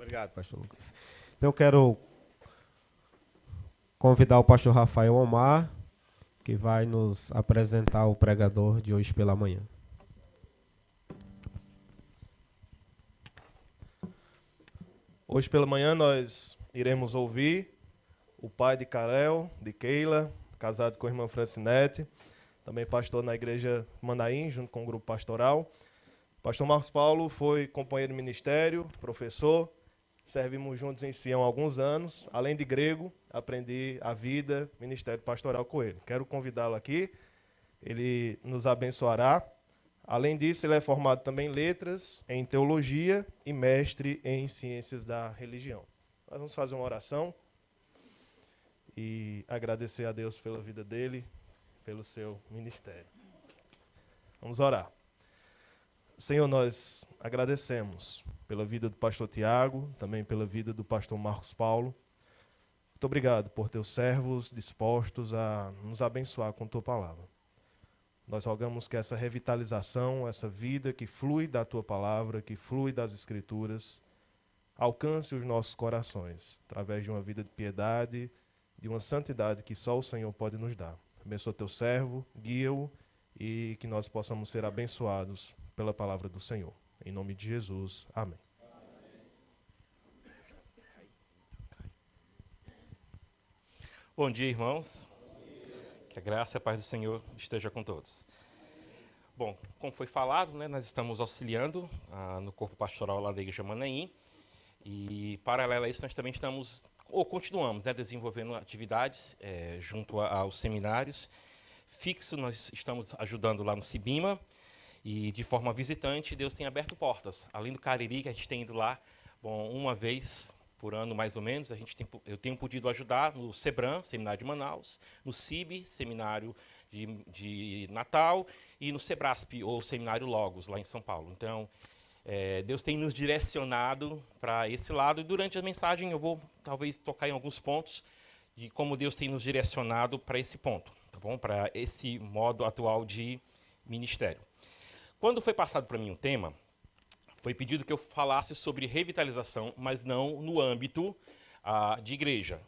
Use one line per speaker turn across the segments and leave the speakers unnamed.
Obrigado, pastor Lucas. Então, eu quero convidar o pastor Rafael Omar, que vai nos apresentar o pregador de hoje pela manhã.
Hoje pela manhã nós iremos ouvir o pai de Karel, de Keila, casado com a irmã Francinete, também pastor na igreja Manaim, junto com o grupo pastoral. Pastor Marcos Paulo foi companheiro de ministério, professor, servimos juntos em Sião há alguns anos. Além de grego, aprendi a vida, ministério pastoral com ele. Quero convidá-lo aqui, ele nos abençoará. Além disso, ele é formado também em letras, em teologia e mestre em ciências da religião. Nós vamos fazer uma oração e agradecer a Deus pela vida dele, pelo seu ministério. Vamos orar. Senhor, nós agradecemos pela vida do pastor Tiago, também pela vida do pastor Marcos Paulo. Muito obrigado por teus servos dispostos a nos abençoar com tua palavra. Nós rogamos que essa revitalização, essa vida que flui da tua palavra, que flui das Escrituras, alcance os nossos corações, através de uma vida de piedade, de uma santidade que só o Senhor pode nos dar. Abençoa teu servo, guia-o e que nós possamos ser abençoados pela palavra do Senhor. Em nome de Jesus, amém.
Bom dia, irmãos. Que a graça e a paz do Senhor esteja com todos. Bom, como foi falado, nós estamos auxiliando no corpo pastoral lá da Igreja Manaim. E, paralelo a isso, nós também estamos, ou continuamos, desenvolvendo atividades junto aos seminários. Fixo, nós estamos ajudando lá no Cibima. E, de forma visitante, Deus tem aberto portas. Além do Cariri, que a gente tem ido lá, uma vez por ano, mais ou menos, eu tenho podido ajudar no SEBRAM, Seminário de Manaus, no CIB, Seminário de Natal, e no SEBRASP, ou Seminário Logos, lá em São Paulo. Então, Deus tem nos direcionado para esse lado, e durante a mensagem eu vou, talvez, tocar em alguns pontos de como Deus tem nos direcionado para esse ponto, tá bom? Para esse modo atual de ministério. Quando foi passado para mim um tema, foi pedido que eu falasse sobre revitalização, mas não no âmbito de igreja.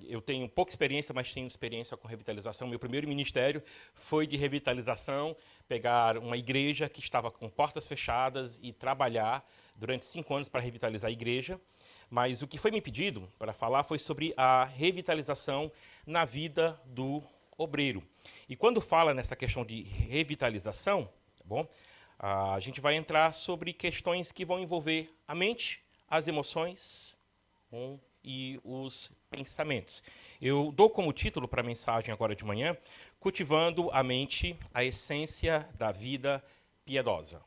Eu tenho pouca experiência, mas tenho experiência com revitalização. Meu primeiro ministério foi de revitalização, pegar uma igreja que estava com portas fechadas e trabalhar durante 5 anos para revitalizar a igreja. Mas o que foi me pedido para falar foi sobre a revitalização na vida do obreiro. E quando fala nessa questão de revitalização, tá bom? A gente vai entrar sobre questões que vão envolver a mente, as emoções e os pensamentos. Eu dou como título para a mensagem agora de manhã, Cultivando a Mente, a Essência da Vida Piedosa.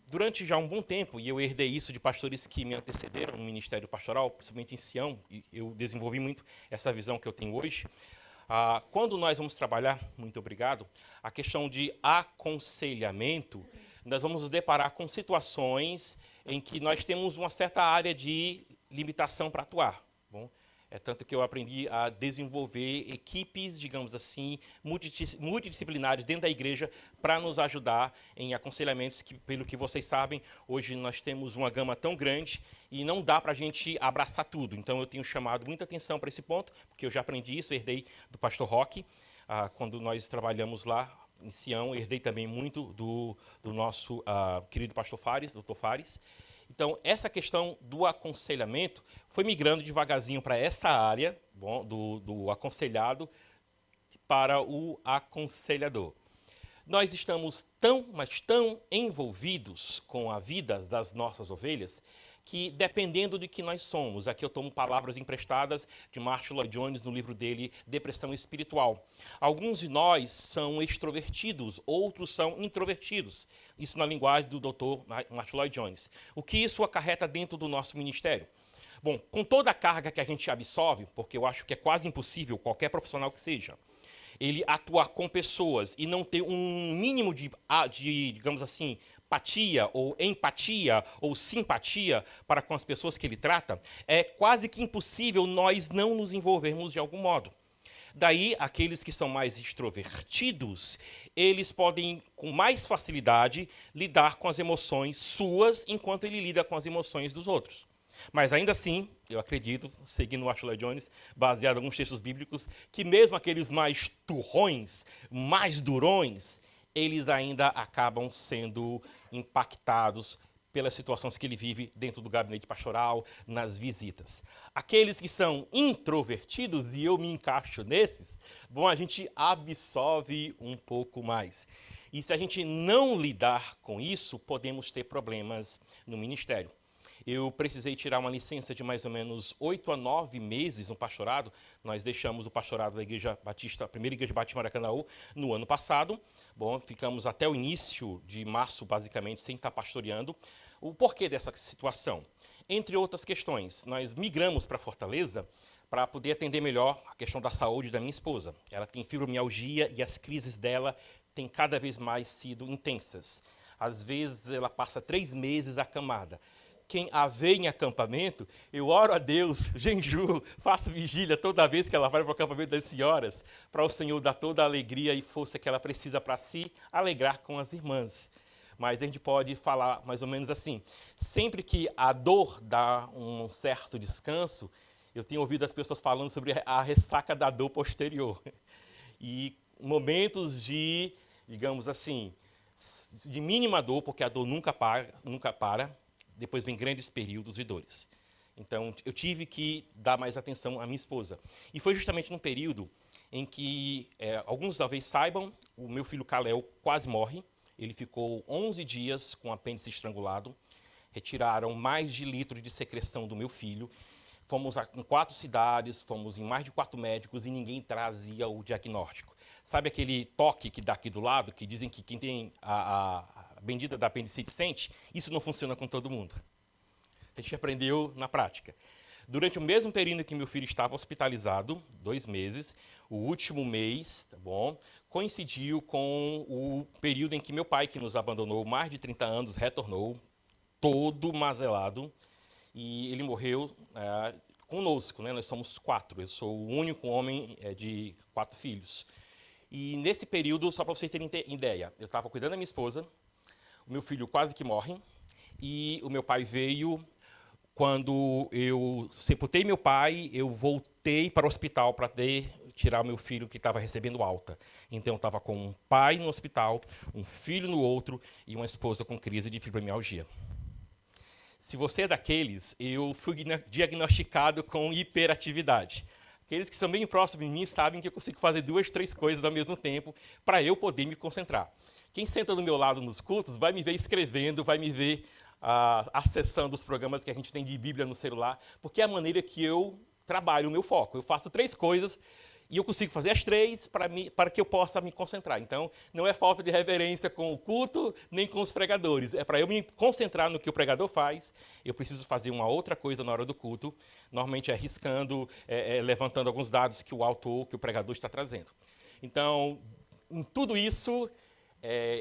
Durante já um bom tempo, e eu herdei isso de pastores que me antecederam no ministério pastoral, principalmente em Sião, e eu desenvolvi muito essa visão que eu tenho hoje. Quando nós vamos trabalhar, muito obrigado, a questão de aconselhamento, nós vamos nos deparar com situações em que nós temos uma certa área de limitação para atuar. Bom, é tanto que eu aprendi a desenvolver equipes, digamos assim, multidisciplinares dentro da igreja para nos ajudar em aconselhamentos que, pelo que vocês sabem, hoje nós temos uma gama tão grande e não dá para a gente abraçar tudo. Então, eu tenho chamado muita atenção para esse ponto, porque eu já aprendi isso, herdei do pastor Roque, quando nós trabalhamos lá em Sião, herdei também muito do nosso querido pastor Fares, doutor Fares. Então, essa questão do aconselhamento foi migrando devagarzinho para essa área do aconselhado para o aconselhador. Nós estamos mas tão envolvidos com a vida das nossas ovelhas que, dependendo de que nós somos, aqui eu tomo palavras emprestadas de Martin Lloyd Jones no livro dele, Depressão Espiritual. Alguns de nós são extrovertidos, outros são introvertidos. Isso na linguagem do Dr. Martin Lloyd Jones. O que isso acarreta dentro do nosso ministério? Bom, com toda a carga que a gente absorve, porque eu acho que é quase impossível, qualquer profissional que seja, ele atuar com pessoas e não ter um mínimo de digamos assim, apatia ou empatia ou simpatia para com as pessoas que ele trata, é quase que impossível nós não nos envolvermos de algum modo. Daí, aqueles que são mais extrovertidos, eles podem, com mais facilidade, lidar com as emoções suas, enquanto ele lida com as emoções dos outros. Mas ainda assim, eu acredito, seguindo o Ashley Jones, baseado em alguns textos bíblicos, que mesmo aqueles mais turrões, mais durões, eles ainda acabam sendo impactados pelas situações que ele vive dentro do gabinete pastoral, nas visitas. Aqueles que são introvertidos, e eu me encaixo nesses, bom, a gente absorve um pouco mais. E se a gente não lidar com isso, podemos ter problemas no ministério. Eu precisei tirar uma licença de mais ou menos 8 a 9 meses no pastorado. Nós deixamos o pastorado da Igreja Batista, a primeira Igreja Batista Maracanãú, no ano passado. Bom, ficamos até o início de março, basicamente, sem estar pastoreando. O porquê dessa situação? Entre outras questões, nós migramos para Fortaleza para poder atender melhor a questão da saúde da minha esposa. Ela tem fibromialgia e as crises dela têm cada vez mais sido intensas. Às vezes, ela passa 3 meses acamada. Quem a vê em acampamento, eu oro a Deus, jejuo, faço vigília toda vez que ela vai para o acampamento das senhoras, para o Senhor dar toda a alegria e força que ela precisa para se alegrar com as irmãs. Mas a gente pode falar mais ou menos assim, sempre que a dor dá um certo descanso, eu tenho ouvido as pessoas falando sobre a ressaca da dor posterior. E momentos de, digamos assim, de mínima dor, porque a dor nunca para, depois vem grandes períodos de dores. Então, eu tive que dar mais atenção à minha esposa. E foi justamente num período em que, alguns talvez saibam, o meu filho Kalel quase morre. Ele ficou 11 dias com o apêndice estrangulado. Retiraram mais de litro de secreção do meu filho. Fomos em 4 cidades, fomos em mais de 4 médicos e ninguém trazia o diagnóstico. Sabe aquele toque que dá aqui do lado, que dizem que quem tem a bendita da apendicite sente? Isso não funciona com todo mundo. A gente aprendeu na prática. Durante o mesmo período que meu filho estava hospitalizado, 2 meses, o último mês, tá bom, coincidiu com o período em que meu pai, que nos abandonou mais de 30 anos, retornou, todo mazelado, e ele morreu conosco, né? Nós somos 4, eu sou o único homem de 4 filhos. E nesse período, só para vocês terem ideia, eu estava cuidando da minha esposa, o meu filho quase que morre, e o meu pai veio. Quando eu sepultei meu pai, eu voltei para o hospital para tirar o meu filho que estava recebendo alta. Então, eu estava com um pai no hospital, um filho no outro e uma esposa com crise de fibromialgia. Se você é daqueles, eu fui diagnosticado com hiperatividade. Aqueles que são bem próximos de mim sabem que eu consigo fazer 2, 3 coisas ao mesmo tempo para eu poder me concentrar. Quem senta do meu lado nos cultos vai me ver escrevendo, vai me ver acessando os programas que a gente tem de Bíblia no celular, porque é a maneira que eu trabalho o meu foco. Eu faço 3 coisas e eu consigo fazer as 3 para que eu possa me concentrar. Então, não é falta de reverência com o culto, nem com os pregadores. É para eu me concentrar no que o pregador faz, eu preciso fazer uma outra coisa na hora do culto, normalmente riscando, levantando alguns dados que o autor, que o pregador está trazendo. Então, em tudo isso,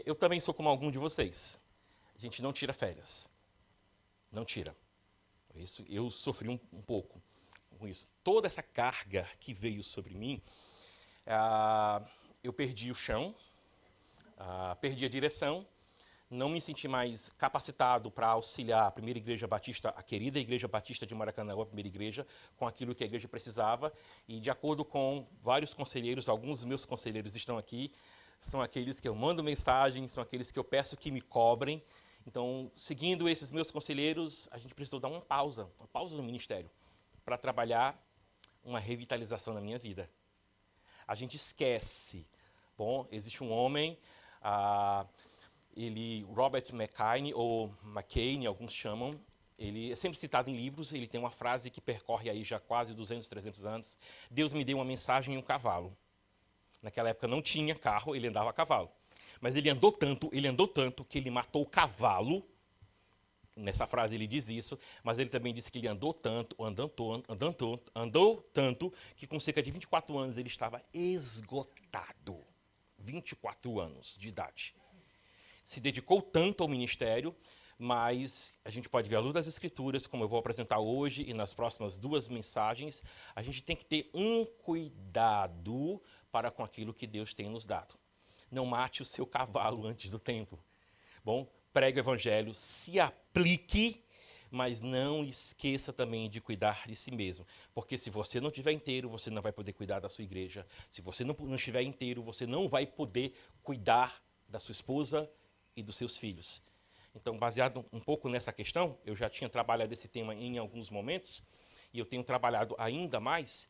eu também sou como algum de vocês. A gente não tira férias. Não tira. Isso, eu sofri um pouco com isso. Toda essa carga que veio sobre mim, eu perdi o chão, perdi a direção, não me senti mais capacitado para auxiliar a primeira igreja batista, a querida igreja batista de Maracanã, a primeira igreja, com aquilo que a igreja precisava. E de acordo com vários conselheiros, alguns dos meus conselheiros estão aqui, são aqueles que eu mando mensagem, são aqueles que eu peço que me cobrem. Então, seguindo esses meus conselheiros, a gente precisou dar uma pausa no ministério, para trabalhar uma revitalização na minha vida. A gente esquece. Bom, existe um homem, Robert McCain, ou McCain, alguns chamam, ele é sempre citado em livros, ele tem uma frase que percorre aí já quase 200, 300 anos. Deus me deu uma mensagem em um cavalo. Naquela época não tinha carro, ele andava a cavalo. Mas ele andou tanto que ele matou o cavalo. Nessa frase ele diz isso, mas ele também disse que ele andou tanto, que com cerca de 24 anos ele estava esgotado. 24 anos de idade. Se dedicou tanto ao ministério, mas a gente pode ver à luz das Escrituras, como eu vou apresentar hoje e nas próximas 2 mensagens, a gente tem que ter um cuidado para com aquilo que Deus tem nos dado. Não mate o seu cavalo antes do tempo. Bom, pregue o evangelho, se aplique, mas não esqueça também de cuidar de si mesmo. Porque se você não estiver inteiro, você não vai poder cuidar da sua igreja. Se você não estiver inteiro, você não vai poder cuidar da sua esposa e dos seus filhos. Então, baseado um pouco nessa questão, eu já tinha trabalhado esse tema em alguns momentos, e eu tenho trabalhado ainda mais.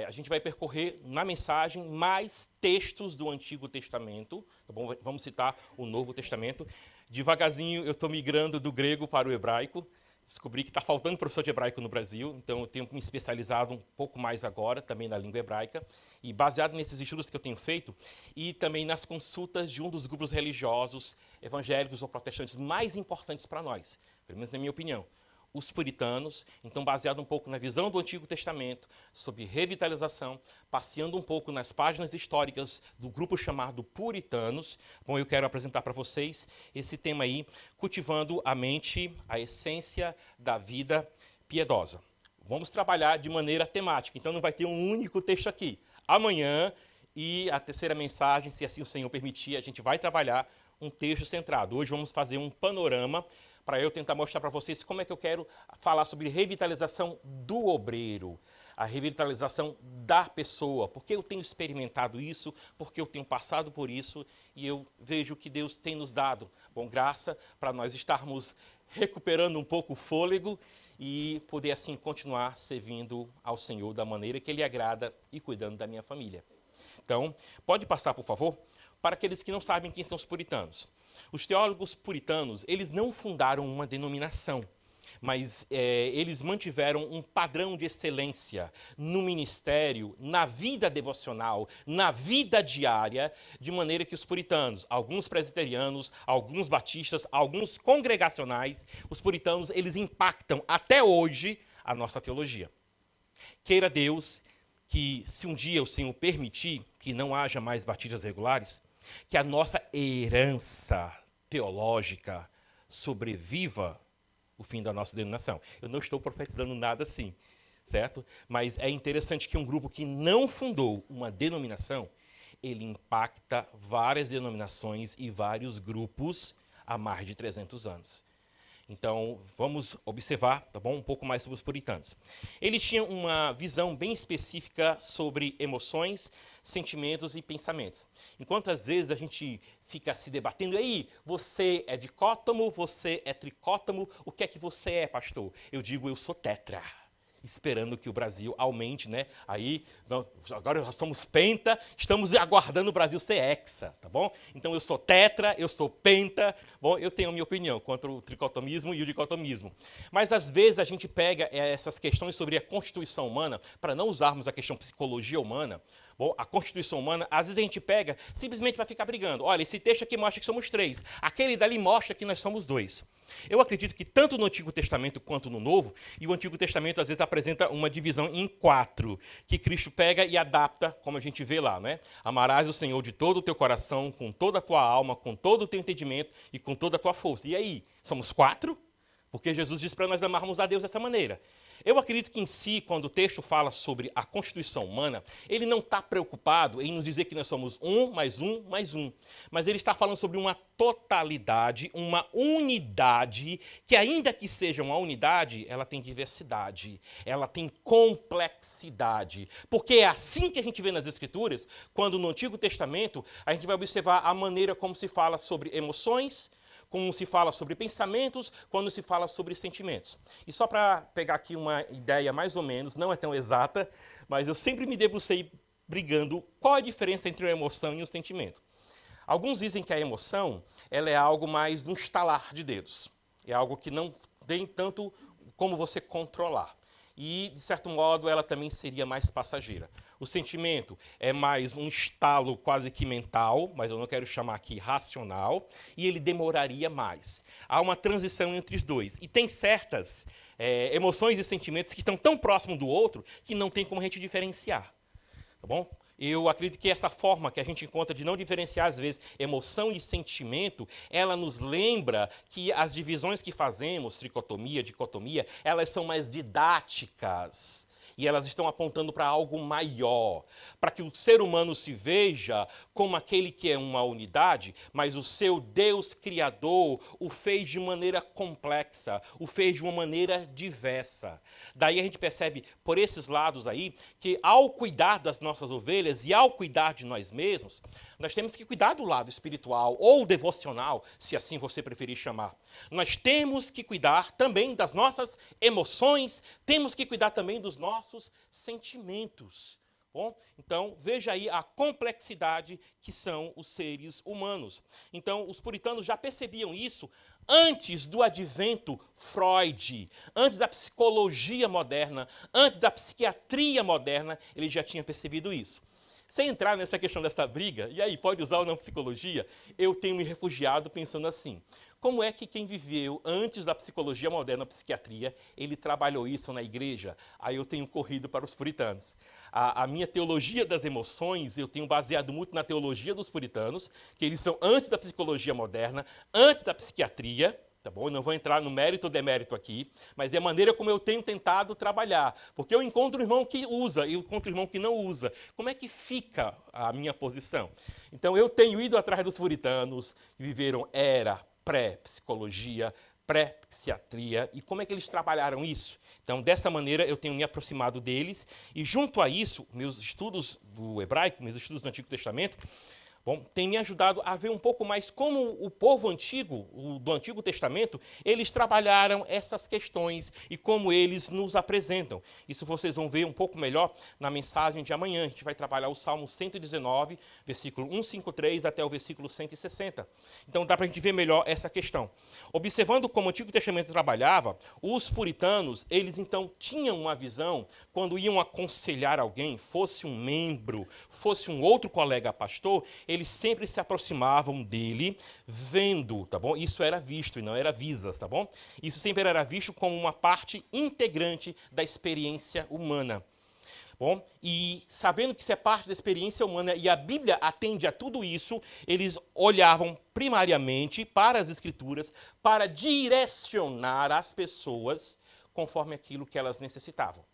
A gente vai percorrer na mensagem mais textos do Antigo Testamento, tá bom? Vamos citar o Novo Testamento. Devagarzinho eu estou migrando do grego para o hebraico. Descobri que está faltando professor de hebraico no Brasil, então eu tenho me especializado um pouco mais agora, também na língua hebraica. E baseado nesses estudos que eu tenho feito, e também nas consultas de um dos grupos religiosos, evangélicos ou protestantes mais importantes para nós, pelo menos na minha opinião, os puritanos. Então, baseado um pouco na visão do Antigo Testamento, sobre revitalização, passeando um pouco nas páginas históricas do grupo chamado Puritanos. Bom, eu quero apresentar para vocês esse tema aí, cultivando a mente, a essência da vida piedosa. Vamos trabalhar de maneira temática, então não vai ter um único texto aqui. Amanhã, e a terceira mensagem, se assim o Senhor permitir, a gente vai trabalhar um texto centrado. Hoje vamos fazer um panorama para eu tentar mostrar para vocês como é que eu quero falar sobre revitalização do obreiro, a revitalização da pessoa, porque eu tenho experimentado isso, porque eu tenho passado por isso, e eu vejo que Deus tem nos dado, bom, graça para nós estarmos recuperando um pouco o fôlego e poder assim continuar servindo ao Senhor da maneira que Ele agrada e cuidando da minha família. Então, pode passar, por favor, para aqueles que não sabem quem são os puritanos. Os teólogos puritanos, eles não fundaram uma denominação, mas eles mantiveram um padrão de excelência no ministério, na vida devocional, na vida diária, de maneira que os puritanos, alguns presbiterianos, alguns batistas, alguns congregacionais, os puritanos, eles impactam até hoje a nossa teologia. Queira Deus que, se um dia o Senhor permitir que não haja mais batistas regulares, que a nossa herança teológica sobreviva o fim da nossa denominação. Eu não estou profetizando nada assim, certo? Mas é interessante que um grupo que não fundou uma denominação, ele impacta várias denominações e vários grupos há mais de 300 anos. Então, vamos observar, tá bom, um pouco mais sobre os puritanos. Eles tinham uma visão bem específica sobre emoções, sentimentos e pensamentos. Enquanto às vezes a gente fica se debatendo, aí, você é dicótomo, você é tricótomo, o que é que você é, pastor? Eu digo, eu sou tetra, esperando que o Brasil aumente, né? Aí, agora nós somos penta, estamos aguardando o Brasil ser hexa, tá bom? Então eu sou tetra, eu sou penta, bom, eu tenho a minha opinião contra o tricotomismo e o dicotomismo. Mas às vezes a gente pega essas questões sobre a constituição humana, para não usarmos a questão psicologia humana, bom, a constituição humana, às vezes a gente pega simplesmente para ficar brigando. Olha, esse texto aqui mostra que somos 3, aquele dali mostra que nós somos 2. Eu acredito que tanto no Antigo Testamento quanto no Novo, e o Antigo Testamento às vezes apresenta uma divisão em 4, que Cristo pega e adapta, como a gente vê lá, né? Amarás o Senhor de todo o teu coração, com toda a tua alma, com todo o teu entendimento e com toda a tua força. E aí, somos 4? Porque Jesus disse para nós amarmos a Deus dessa maneira. Eu acredito que em si, quando o texto fala sobre a constituição humana, ele não está preocupado em nos dizer que nós somos 1 mais 1 mais 1. Mas ele está falando sobre uma totalidade, uma unidade, que ainda que seja uma unidade, ela tem diversidade, ela tem complexidade. Porque é assim que a gente vê nas Escrituras, quando no Antigo Testamento a gente vai observar a maneira como se fala sobre emoções, como se fala sobre pensamentos, quando se fala sobre sentimentos. E só para pegar aqui uma ideia mais ou menos, não é tão exata, mas eu sempre me debrucei brigando qual a diferença entre uma emoção e um sentimento. Alguns dizem que a emoção ela é algo mais de um estalar de dedos. É algo que não tem tanto como você controlar. E, de certo modo, ela também seria mais passageira. O sentimento é mais um estalo quase que mental, mas eu não quero chamar aqui racional, e ele demoraria mais. Há uma transição entre os dois. E tem certas emoções e sentimentos que estão tão próximos do outro que não tem como a gente diferenciar. Tá bom? Eu acredito que essa forma que a gente encontra de não diferenciar, às vezes, emoção e sentimento, ela nos lembra que as divisões que fazemos, tricotomia, dicotomia, elas são mais didáticas. E elas estão apontando para algo maior, para que o ser humano se veja como aquele que é uma unidade, mas o seu Deus Criador o fez de maneira complexa, o fez de uma maneira diversa. Daí a gente percebe, por esses lados aí, que ao cuidar das nossas ovelhas e ao cuidar de nós mesmos, nós temos que cuidar do lado espiritual ou devocional, se assim você preferir chamar. Nós temos que cuidar também das nossas emoções, temos que cuidar também dos nossos sentimentos. Bom, então, veja aí a complexidade que são os seres humanos. Então, os puritanos já percebiam isso antes do advento Freud, antes da psicologia moderna, antes da psiquiatria moderna, ele já tinha percebido isso. Sem entrar nessa questão dessa briga, e aí, pode usar ou não psicologia, eu tenho me refugiado pensando assim, como é que quem viveu antes da psicologia moderna, a psiquiatria, ele trabalhou isso na igreja? Aí eu tenho corrido para os puritanos. A minha teologia das emoções, eu tenho baseado muito na teologia dos puritanos, que eles são antes da psicologia moderna, antes da psiquiatria, tá bom? Eu não vou entrar no mérito ou demérito aqui, mas é a maneira como eu tenho tentado trabalhar. Porque eu encontro um irmão que usa e eu encontro um irmão que não usa. Como é que fica a minha posição? Então, eu tenho ido atrás dos puritanos que viveram era pré-psicologia, pré-psiquiatria, e como é que eles trabalharam isso? Então, dessa maneira, eu tenho me aproximado deles, e junto a isso, meus estudos do hebraico, meus estudos do Antigo Testamento, bom, tem me ajudado a ver um pouco mais como o povo antigo, do Antigo Testamento, eles trabalharam essas questões e como eles nos apresentam. Isso vocês vão ver um pouco melhor na mensagem de amanhã. A gente vai trabalhar o Salmo 119, versículo 153 até o versículo 160. Então dá para a gente ver melhor essa questão. Observando como o Antigo Testamento trabalhava, os puritanos, eles então tinham uma visão, quando iam aconselhar alguém, fosse um membro, fosse um outro colega pastor, eles sempre se aproximavam dele vendo, tá bom? Isso era visto e não era visas, tá bom? Isso sempre era visto como uma parte integrante da experiência humana. Bom, e sabendo que isso é parte da experiência humana e a Bíblia atende a tudo isso, eles olhavam primariamente para as Escrituras para direcionar as pessoas conforme aquilo que elas necessitavam.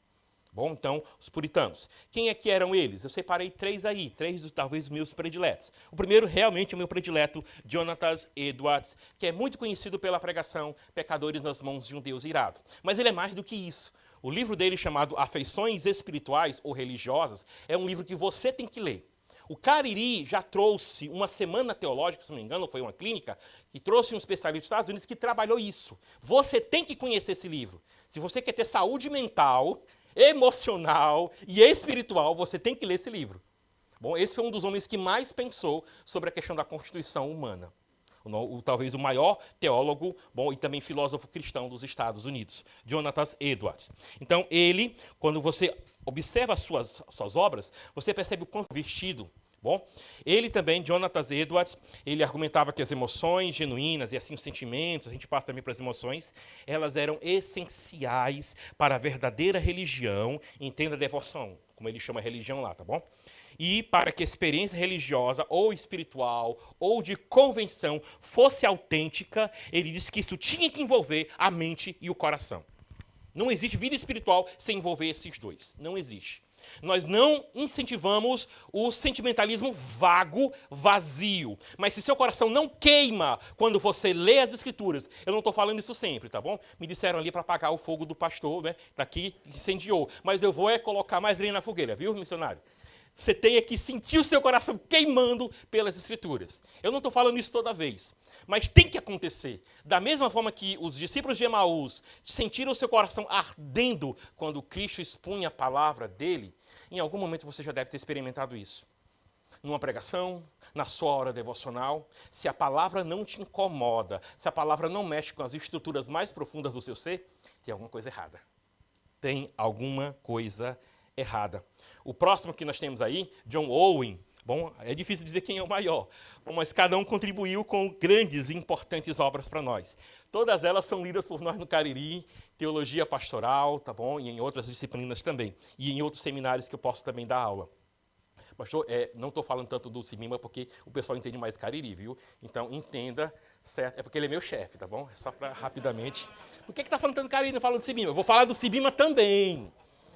Bom, então, os puritanos. Quem é que eram eles? Eu separei três aí, três talvez meus prediletos. O primeiro, realmente, é o meu predileto, Jonathan Edwards, que é muito conhecido pela pregação Pecadores nas Mãos de um Deus Irado. Mas ele é mais do que isso. O livro dele, chamado Afeições Espirituais ou Religiosas, é um livro que você tem que ler. O Cariri já trouxe uma semana teológica, se não me engano, foi uma clínica, que trouxe um especialista dos Estados Unidos que trabalhou isso. Você tem que conhecer esse livro. Se você quer ter saúde mental, emocional e espiritual, você tem que ler esse livro. Bom, esse foi um dos homens que mais pensou sobre a questão da constituição humana. Talvez o maior teólogo, bom, e também filósofo cristão dos Estados Unidos, Jonathan Edwards. Então, ele, quando você observa as suas obras, você percebe o quanto vestido. Bom, ele também, Jonathan Edwards, ele argumentava que as emoções genuínas e assim os sentimentos, a gente passa também para as emoções, elas eram essenciais para a verdadeira religião, entenda a devoção, como ele chama a religião lá, tá bom? E para que a experiência religiosa ou espiritual ou de convenção fosse autêntica, ele disse que isso tinha que envolver a mente e o coração. Não existe vida espiritual sem envolver esses dois, não existe. Nós não incentivamos o sentimentalismo vago, vazio. Mas se seu coração não queima quando você lê as Escrituras, eu não estou falando isso sempre, tá bom? Me disseram ali para apagar o fogo do pastor, né? Daqui incendiou. Mas eu vou colocar mais lenha na fogueira, viu, missionário? Você tem que sentir o seu coração queimando pelas Escrituras. Eu não estou falando isso toda vez, mas tem que acontecer. Da mesma forma que os discípulos de Emaús sentiram o seu coração ardendo quando Cristo expunha a palavra dele, em algum momento você já deve ter experimentado isso. Numa pregação, na sua hora devocional, se a palavra não te incomoda, se a palavra não mexe com as estruturas mais profundas do seu ser, tem alguma coisa errada. Tem alguma coisa errada. O próximo que nós temos aí, John Owen. Bom, é difícil dizer quem é o maior, mas cada um contribuiu com grandes e importantes obras para nós. Todas elas são lidas por nós no Cariri, teologia pastoral, tá bom? E em outras disciplinas também. E em outros seminários que eu posso também dar aula. Pastor, não estou falando tanto do Sibima porque o pessoal entende mais Cariri, viu? Então, entenda, certo? É porque ele é meu chefe, tá bom? É só para rapidamente... Por que está falando tanto Cariri e não falando do Sibima? Eu vou falar do Sibima também,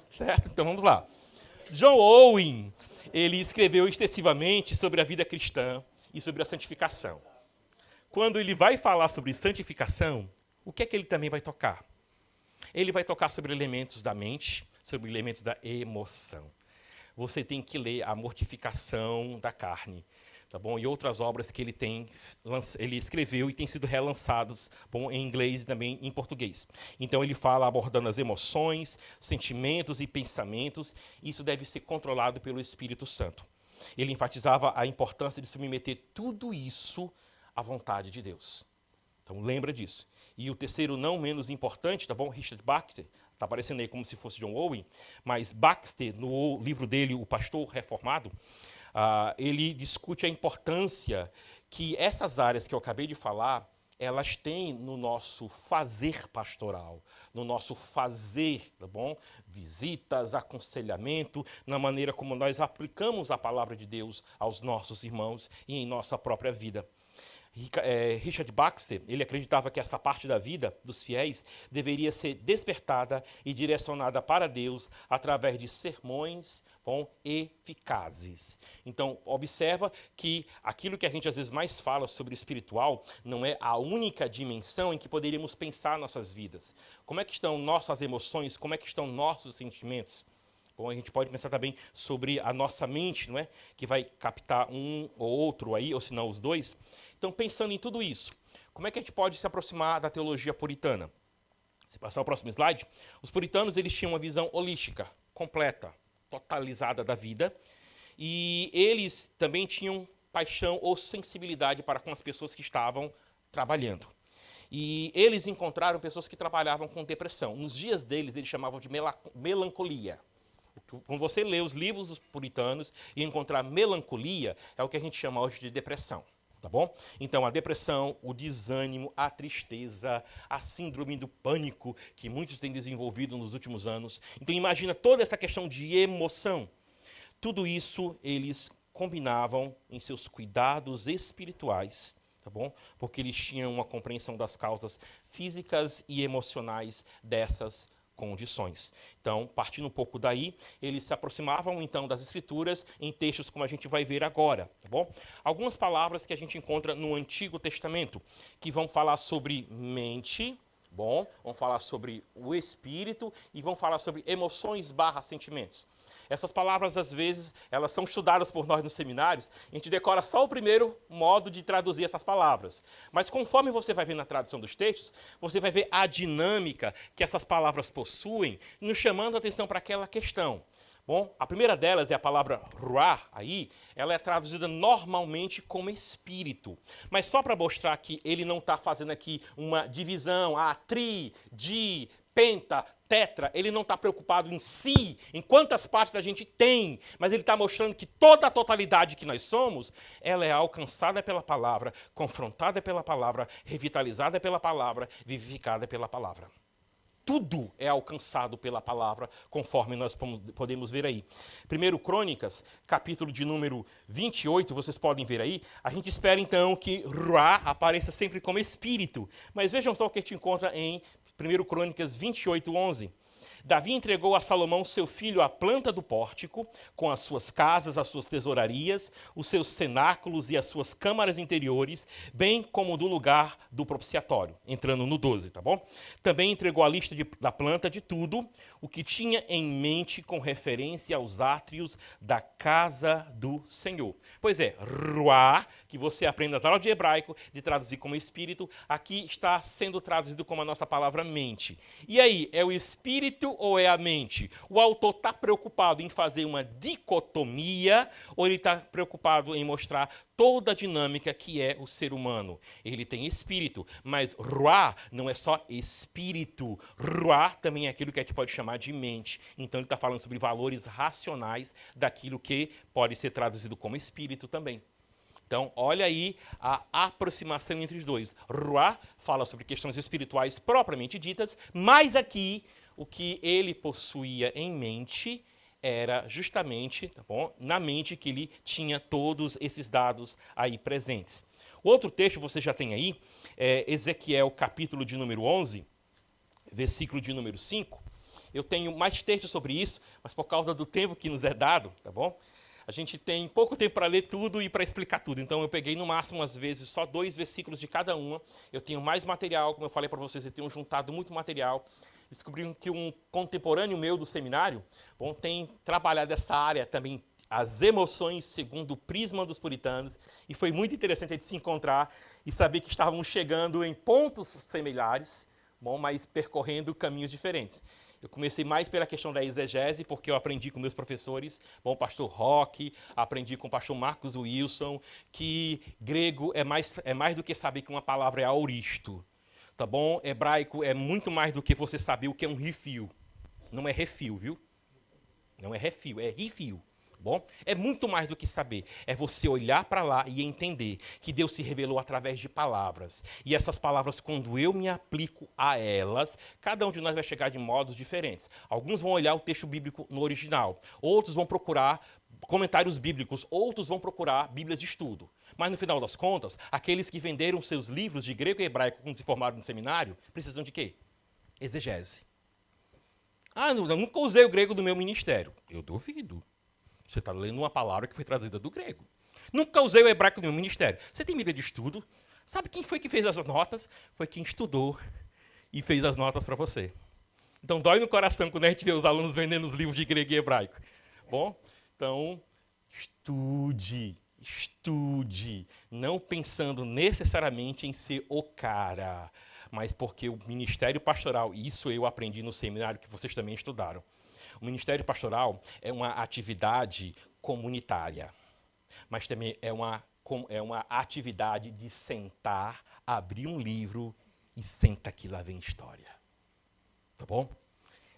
certo? Então, vamos lá. John Owen, ele escreveu extensivamente sobre a vida cristã e sobre a santificação. Quando ele vai falar sobre santificação, o que é que ele também vai tocar? Ele vai tocar sobre elementos da mente, sobre elementos da emoção. Você tem que ler a mortificação da carne, tá bom? E outras obras que ele escreveu e têm sido relançadas, bom, em inglês e também em português. Então ele fala abordando as emoções, sentimentos e pensamentos. Isso deve ser controlado pelo Espírito Santo. Ele enfatizava a importância de submeter tudo isso à vontade de Deus. Então lembra disso. E o terceiro, não menos importante, tá bom? Richard Baxter, está aparecendo aí como se fosse John Owen, mas Baxter, no livro dele, O Pastor Reformado, ele discute a importância que essas áreas que eu acabei de falar, elas têm no nosso fazer pastoral, no nosso fazer, tá bom? Visitas, aconselhamento, na maneira como nós aplicamos a palavra de Deus aos nossos irmãos e em nossa própria vida. Richard Baxter, ele acreditava que essa parte da vida dos fiéis deveria ser despertada e direcionada para Deus através de sermões eficazes. Então, observa que aquilo que a gente às vezes mais fala sobre o espiritual não é a única dimensão em que poderíamos pensar nossas vidas. Como é que estão nossas emoções? Como é que estão nossos sentimentos? Bom, a gente pode pensar também sobre a nossa mente, não é? Que vai captar um ou outro aí, ou se não os dois. Então, pensando em tudo isso, como é que a gente pode se aproximar da teologia puritana? Se passar o próximo slide, os puritanos eles tinham uma visão holística, completa, totalizada da vida, e eles também tinham paixão ou sensibilidade para com as pessoas que estavam trabalhando. E eles encontraram pessoas que trabalhavam com depressão. Nos dias deles, eles chamavam de melancolia. Quando você lê os livros dos puritanos e encontrar melancolia, é o que a gente chama hoje de depressão. Tá bom? Então, a depressão, o desânimo, a tristeza, a síndrome do pânico, que muitos têm desenvolvido nos últimos anos. Então, imagina toda essa questão de emoção. Tudo isso eles combinavam em seus cuidados espirituais, tá bom? Porque eles tinham uma compreensão das causas físicas e emocionais dessas condições. Então, partindo um pouco daí, eles se aproximavam então das Escrituras em textos como a gente vai ver agora, tá bom? Algumas palavras que a gente encontra no Antigo Testamento, que vão falar sobre mente, bom, vão falar sobre o espírito e vão falar sobre emoções / sentimentos. Essas palavras, às vezes, elas são estudadas por nós nos seminários, a gente decora só o primeiro modo de traduzir essas palavras. Mas conforme você vai ver na tradução dos textos, você vai ver a dinâmica que essas palavras possuem, nos chamando a atenção para aquela questão. Bom, a primeira delas é a palavra ruah, aí, ela é traduzida normalmente como espírito. Mas só para mostrar que ele não está fazendo aqui uma divisão, tri, di, penta, tetra, ele não está preocupado em si, em quantas partes a gente tem, mas ele está mostrando que toda a totalidade que nós somos, ela é alcançada pela palavra, confrontada pela palavra, revitalizada pela palavra, vivificada pela palavra. Tudo é alcançado pela palavra, conforme nós podemos ver aí. 1 Crônicas, capítulo de número 28, vocês podem ver aí, a gente espera então que Ruah apareça sempre como espírito, mas vejam só o que a gente encontra em 1 Crônicas 28, 11. Davi entregou a Salomão, seu filho, a planta do pórtico, com as suas casas, as suas tesourarias, os seus cenáculos e as suas câmaras interiores, bem como do lugar do propiciatório, entrando no 12, tá bom? Também entregou a lista da planta de tudo o que tinha em mente com referência aos átrios da casa do Senhor. Pois é, Ruah, que você aprende nas aulas de hebraico, de traduzir como espírito, aqui está sendo traduzido como a nossa palavra mente. E aí, é o espírito ou é a mente? O autor está preocupado em fazer uma dicotomia ou ele está preocupado em mostrar toda a dinâmica que é o ser humano? Ele tem espírito, mas Ruah não é só espírito. Ruah também é aquilo que a gente pode chamar de mente. Então ele está falando sobre valores racionais daquilo que pode ser traduzido como espírito também. Então, olha aí a aproximação entre os dois. Ruah fala sobre questões espirituais propriamente ditas, mas aqui o que ele possuía em mente era justamente, tá bom, na mente que ele tinha todos esses dados aí presentes. O outro texto você já tem aí, Ezequiel capítulo de número 11, versículo de número 5. Eu tenho mais textos sobre isso, mas por causa do tempo que nos é dado, tá bom? A gente tem pouco tempo para ler tudo e para explicar tudo. Então, eu peguei, no máximo, às vezes, só 2 versículos de cada uma. Eu tenho mais material, como eu falei para vocês, eu tenho juntado muito material. Descobri que um contemporâneo meu do seminário, bom, tem trabalhado essa área também, as emoções segundo o prisma dos puritanos, e foi muito interessante a gente se encontrar e saber que estávamos chegando em pontos similares, bom, mas percorrendo caminhos diferentes. Eu comecei mais pela questão da exegese, porque eu aprendi com meus professores, bom, o pastor Roque, aprendi com o pastor Marcos Wilson, que grego é mais do que saber que uma palavra é auristo, tá bom? Hebraico é muito mais do que você saber o que é um refil. Não é refil, viu? Não é refil, é refil. Bom, é muito mais do que saber, é você olhar para lá e entender que Deus se revelou através de palavras. E essas palavras, quando eu me aplico a elas, cada um de nós vai chegar de modos diferentes. Alguns vão olhar o texto bíblico no original, outros vão procurar comentários bíblicos, outros vão procurar bíblias de estudo. Mas, no final das contas, aqueles que venderam seus livros de grego e hebraico quando se formaram no seminário, precisam de quê? Exegese. Ah, eu nunca usei o grego no meu ministério. Eu duvido. Você está lendo uma palavra que foi traduzida do grego. Nunca usei o hebraico no meu ministério. Você tem Bíblia de estudo? Sabe quem foi que fez as notas? Foi quem estudou e fez as notas para você. Então, dói no coração quando a gente vê os alunos vendendo os livros de grego e hebraico. Bom, então, estude. Não pensando necessariamente em ser o cara, mas porque o ministério pastoral, isso eu aprendi no seminário que vocês também estudaram. O ministério pastoral é uma atividade comunitária, mas também é uma atividade de sentar, abrir um livro e senta que lá vem história. Tá bom?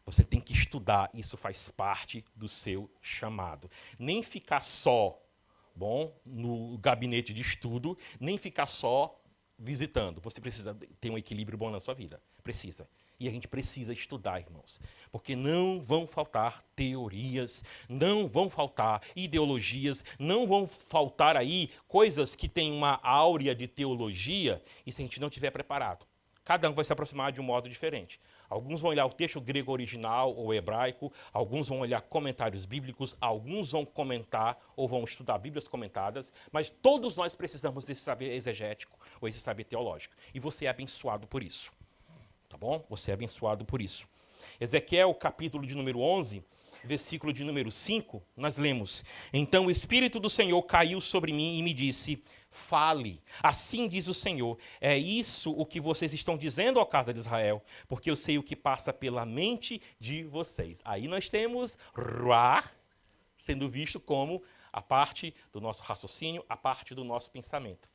Você tem que estudar, isso faz parte do seu chamado. Nem ficar só, bom, no gabinete de estudo, nem ficar só visitando. Você precisa ter um equilíbrio bom na sua vida. Precisa. E a gente precisa estudar, irmãos, porque não vão faltar teorias, não vão faltar ideologias, não vão faltar aí coisas que têm uma áurea de teologia, e se a gente não estiver preparado, cada um vai se aproximar de um modo diferente. Alguns vão olhar o texto grego original ou hebraico, alguns vão olhar comentários bíblicos, alguns vão comentar ou vão estudar Bíblias comentadas, mas todos nós precisamos desse saber exegético ou esse saber teológico, e você é abençoado por isso. Tá bom? Você é abençoado por isso. Ezequiel, capítulo de número 11, versículo de número 5, nós lemos: Então o Espírito do Senhor caiu sobre mim e me disse: Fale, assim diz o Senhor, é isso o que vocês estão dizendo, ó casa de Israel, porque eu sei o que passa pela mente de vocês. Aí nós temos Ruá, sendo visto como a parte do nosso raciocínio, a parte do nosso pensamento.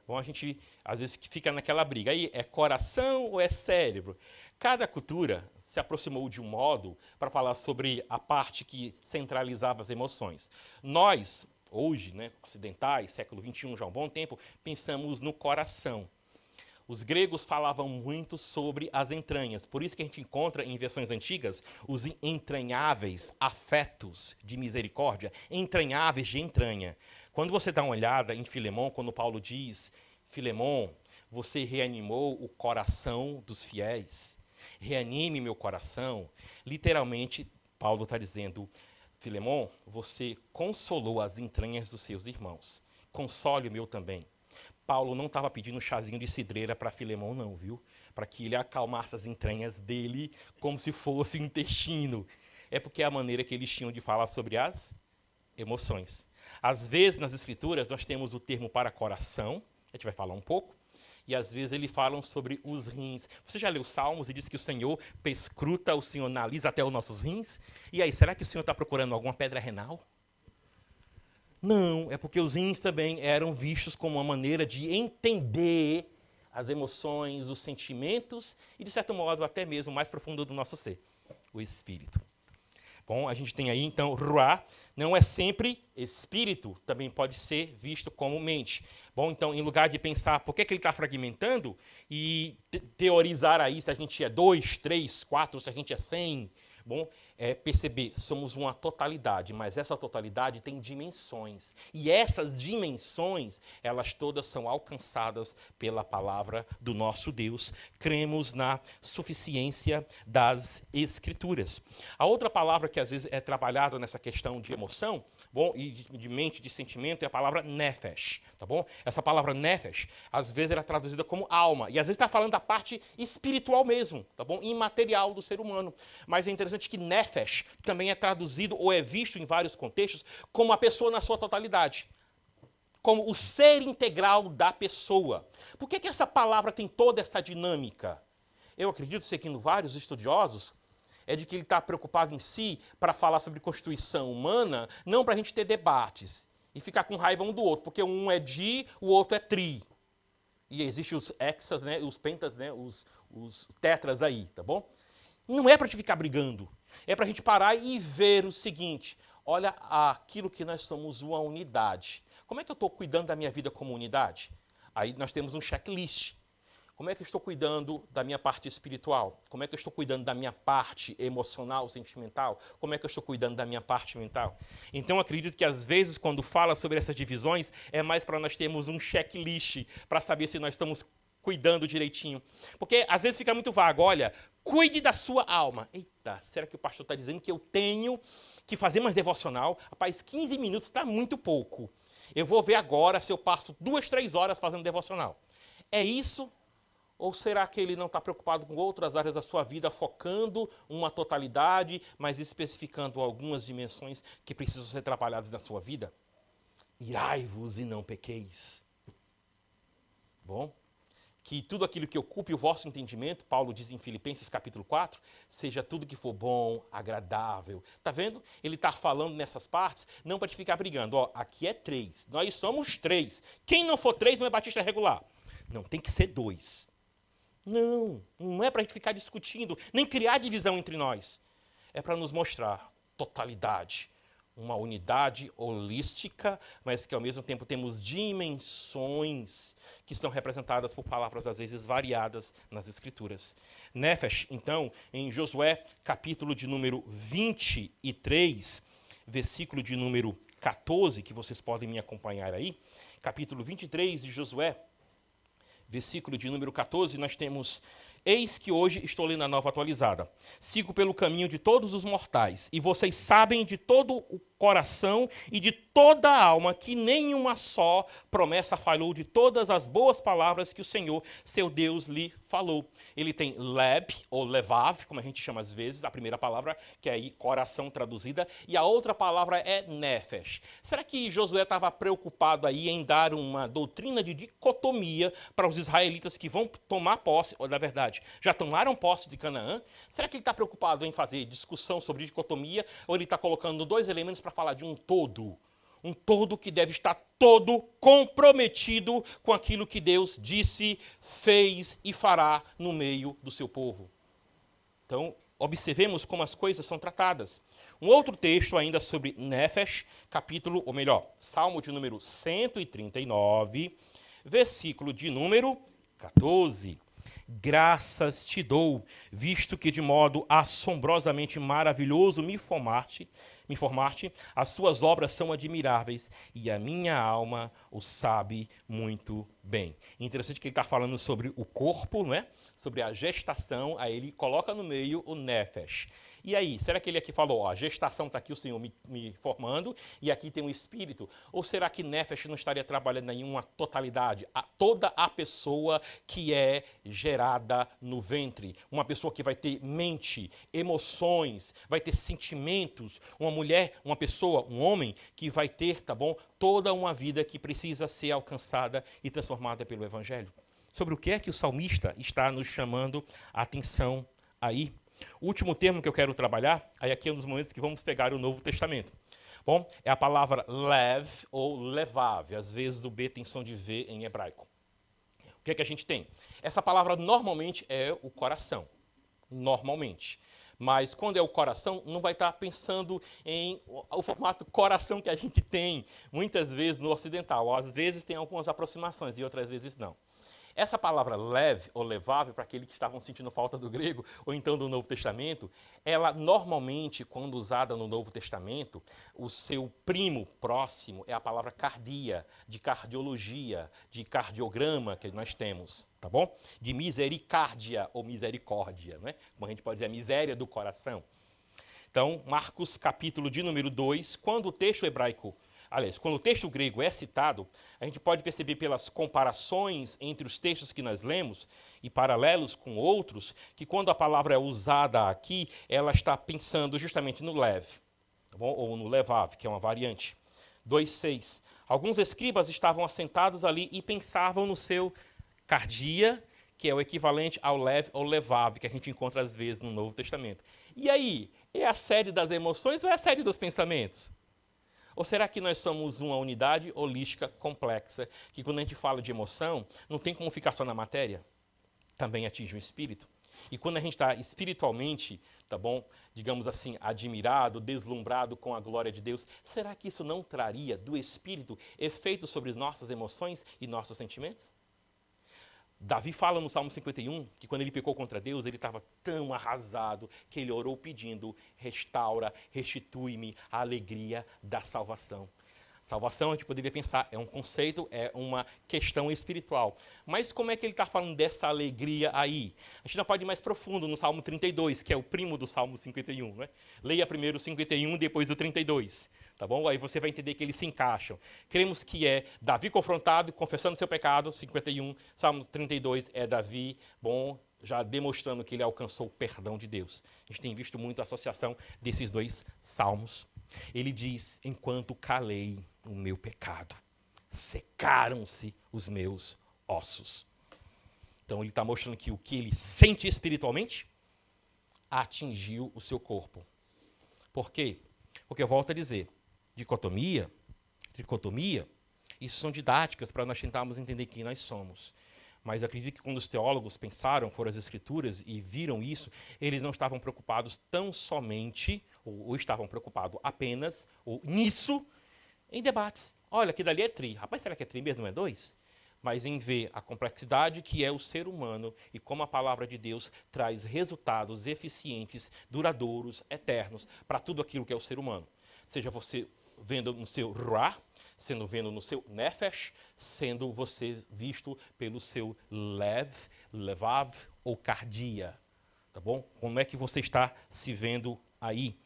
Bom, a gente, às vezes, fica naquela briga. Aí, é coração ou é cérebro? Cada cultura se aproximou de um modo para falar sobre a parte que centralizava as emoções. Nós, hoje, né, ocidentais, século XXI, já há um bom tempo, pensamos no coração. Os gregos falavam muito sobre as entranhas. Por isso que a gente encontra em versões antigas os entranháveis afetos de misericórdia, entranháveis de entranha. Quando você dá uma olhada em Filemão, quando Paulo diz: Filemão, você reanimou o coração dos fiéis. Reanime meu coração. Literalmente, Paulo está dizendo: Filemão, você consolou as entranhas dos seus irmãos. Console o meu também. Paulo não estava pedindo um chazinho de cidreira para Filemão, não, viu? Para que ele acalmasse as entranhas dele como se fosse um intestino. É porque é a maneira que eles tinham de falar sobre as emoções. Às vezes, nas Escrituras, nós temos o termo para coração, a gente vai falar um pouco, e às vezes eles falam sobre os rins. Você já leu Salmos e diz que o Senhor perscruta, o Senhor analisa até os nossos rins? E aí, será que o Senhor está procurando alguma pedra renal? Não, é porque os rins também eram vistos como uma maneira de entender as emoções, os sentimentos e, de certo modo, até mesmo o mais profundo do nosso ser, o espírito. Bom, a gente tem aí, então, Ruá, não é sempre espírito, também pode ser visto como mente. Bom, então, em lugar de pensar por que ele está fragmentando e teorizar aí se a gente é 2, 3, 4, se a gente é 100, Bom, é perceber, somos uma totalidade, mas essa totalidade tem dimensões. E essas dimensões, elas todas são alcançadas pela palavra do nosso Deus. Cremos na suficiência das Escrituras. A outra palavra que às vezes é trabalhada nessa questão de emoção, bom, e de mente, de sentimento, é a palavra nefesh, tá bom? Essa palavra nefesh, às vezes ela é traduzida como alma, e às vezes está falando da parte espiritual mesmo, tá bom? Imaterial do ser humano. Mas é interessante que nefesh também é traduzido ou é visto em vários contextos como a pessoa na sua totalidade, como o ser integral da pessoa. Por que essa palavra tem toda essa dinâmica? Eu acredito, seguindo vários estudiosos, é de que ele está preocupado em si para falar sobre constituição humana, não para a gente ter debates e ficar com raiva um do outro, porque um é di, o outro é tri. E existem os hexas, né, os pentas, né, os tetras aí, tá bom? Não é para a gente ficar brigando, é para a gente parar e ver o seguinte, olha aquilo que nós somos uma unidade. Como é que eu estou cuidando da minha vida como unidade? Aí nós temos um checklist. Como é que eu estou cuidando da minha parte espiritual? Como é que eu estou cuidando da minha parte emocional, sentimental? Como é que eu estou cuidando da minha parte mental? Então, acredito que, às vezes, quando fala sobre essas divisões, é mais para nós termos um checklist, para saber se nós estamos cuidando direitinho. Porque, às vezes, fica muito vago. Olha, cuide da sua alma. Eita, será que o pastor está dizendo que eu tenho que fazer mais devocional? Rapaz, 15 minutos está muito pouco. Eu vou ver agora se eu passo 2, 3 horas fazendo devocional. É isso? Ou será que ele não está preocupado com outras áreas da sua vida, focando uma totalidade, mas especificando algumas dimensões que precisam ser trabalhadas na sua vida? Irai-vos e não pequeis. Bom, que tudo aquilo que ocupe o vosso entendimento, Paulo diz em Filipenses capítulo 4, seja tudo que for bom, agradável. Está vendo? Ele está falando nessas partes, não para te ficar brigando. Ó, aqui é 3, nós somos 3. Quem não for 3 não é batista regular. Não, tem que ser 2. Não é para a gente ficar discutindo, nem criar divisão entre nós. É para nos mostrar totalidade, uma unidade holística, mas que ao mesmo tempo temos dimensões que são representadas por palavras às vezes variadas nas Escrituras. Nefesh, então, em Josué, capítulo de número 23, versículo de número 14, que vocês podem me acompanhar aí, capítulo 23 de Josué, versículo de número 14, nós temos: eis que hoje estou lendo a Nova Atualizada. Sigo pelo caminho de todos os mortais, e vocês sabem de todo o coração e de toda a alma que nenhuma só promessa falhou de todas as boas palavras que o Senhor, seu Deus, lhe falou. Ele tem leb, ou levav, como a gente chama às vezes, a primeira palavra, que é aí coração traduzida, e a outra palavra é nefesh. Será que Josué estava preocupado aí em dar uma doutrina de dicotomia para os israelitas que vão tomar posse, ou na verdade, já tomaram posse de Canaã? Será que ele está preocupado em fazer discussão sobre dicotomia, ou ele está colocando 2 elementos para falar de um todo? Um todo que deve estar todo comprometido com aquilo que Deus disse, fez e fará no meio do seu povo. Então, observemos como as coisas são tratadas. Um outro texto ainda sobre Nefesh, capítulo, ou melhor, Salmo de número 139, versículo de número 14. Graças te dou, visto que de modo assombrosamente maravilhoso me formaste, as suas obras são admiráveis e a minha alma o sabe muito bem. Interessante que ele está falando sobre o corpo, não é? Sobre a gestação, aí ele coloca no meio o nefesh. E aí, será que ele aqui falou, ó, a gestação está aqui o Senhor me formando e aqui tem um espírito? Ou será que nefesh não estaria trabalhando em uma totalidade? Toda a pessoa que é gerada no ventre, uma pessoa que vai ter mente, emoções, vai ter sentimentos, uma mulher, uma pessoa, um homem que vai ter, tá bom, toda uma vida que precisa ser alcançada e transformada pelo Evangelho. Sobre o que é que o salmista está nos chamando a atenção aí? O último termo que eu quero trabalhar, aí aqui é um dos momentos que vamos pegar o Novo Testamento. Bom, é a palavra lev ou levav, às vezes o B tem som de V em hebraico. O que é que a gente tem? Essa palavra normalmente é o coração, normalmente. Mas quando é o coração, não vai estar pensando em o formato coração que a gente tem, muitas vezes no ocidental. Às vezes tem algumas aproximações e outras vezes não. Essa palavra leve ou levável, para aqueles que estavam sentindo falta do grego, ou então do Novo Testamento, ela normalmente, quando usada no Novo Testamento, o seu primo próximo é a palavra cardia, de cardiologia, de cardiograma que nós temos, tá bom? De misericórdia ou misericórdia, né? Como a gente pode dizer, a miséria do coração. Então, Marcos capítulo de número 2, quando o texto hebraico, aliás, quando o texto grego é citado, a gente pode perceber pelas comparações entre os textos que nós lemos e paralelos com outros, que quando a palavra é usada aqui, ela está pensando justamente no leve, tá bom? Ou no levável, que é uma variante. 2,6. Alguns escribas estavam assentados ali e pensavam no seu cardia, que é o equivalente ao leve ou levável, que a gente encontra às vezes no Novo Testamento. E aí, é a série das emoções ou é a série dos pensamentos? Ou será que nós somos uma unidade holística complexa, que quando a gente fala de emoção, não tem como ficar só na matéria? Também atinge o espírito. E quando a gente está espiritualmente, tá bom, digamos assim, admirado, deslumbrado com a glória de Deus, será que isso não traria do espírito efeitos sobre nossas emoções e nossos sentimentos? Davi fala no Salmo 51 que quando ele pecou contra Deus, ele estava tão arrasado que ele orou pedindo: restaura, restitui-me a alegria da salvação. Salvação, a gente poderia pensar, é um conceito, é uma questão espiritual. Mas como é que ele está falando dessa alegria aí? A gente não pode ir mais profundo no Salmo 32, que é o primo do Salmo 51. Né? Leia primeiro o 51, depois o 32. Tá bom? Aí você vai entender que eles se encaixam. Cremos que é Davi confrontado, confessando seu pecado, 51. Salmo 32 é Davi, bom, já demonstrando que ele alcançou o perdão de Deus. A gente tem visto muito a associação desses dois salmos. Ele diz: enquanto calei o meu pecado, secaram-se os meus ossos. Então ele está mostrando que o que ele sente espiritualmente atingiu o seu corpo. Por quê? Porque eu volto a dizer, dicotomia, tricotomia, isso são didáticas para nós tentarmos entender quem nós somos. Mas eu acredito que quando os teólogos pensaram, foram as escrituras e viram isso, eles não estavam preocupados tão somente, ou estavam preocupados apenas, ou nisso, em debates. Olha, aquilo dali é tri. Rapaz, será que é tri mesmo, não é dois? Mas em ver a complexidade que é o ser humano e como a palavra de Deus traz resultados eficientes, duradouros, eternos, para tudo aquilo que é o ser humano. Seja você vendo no seu ruah, sendo vendo no seu nefesh, sendo você visto pelo seu levav ou cardia. Tá bom? Como é que você está se vendo aí?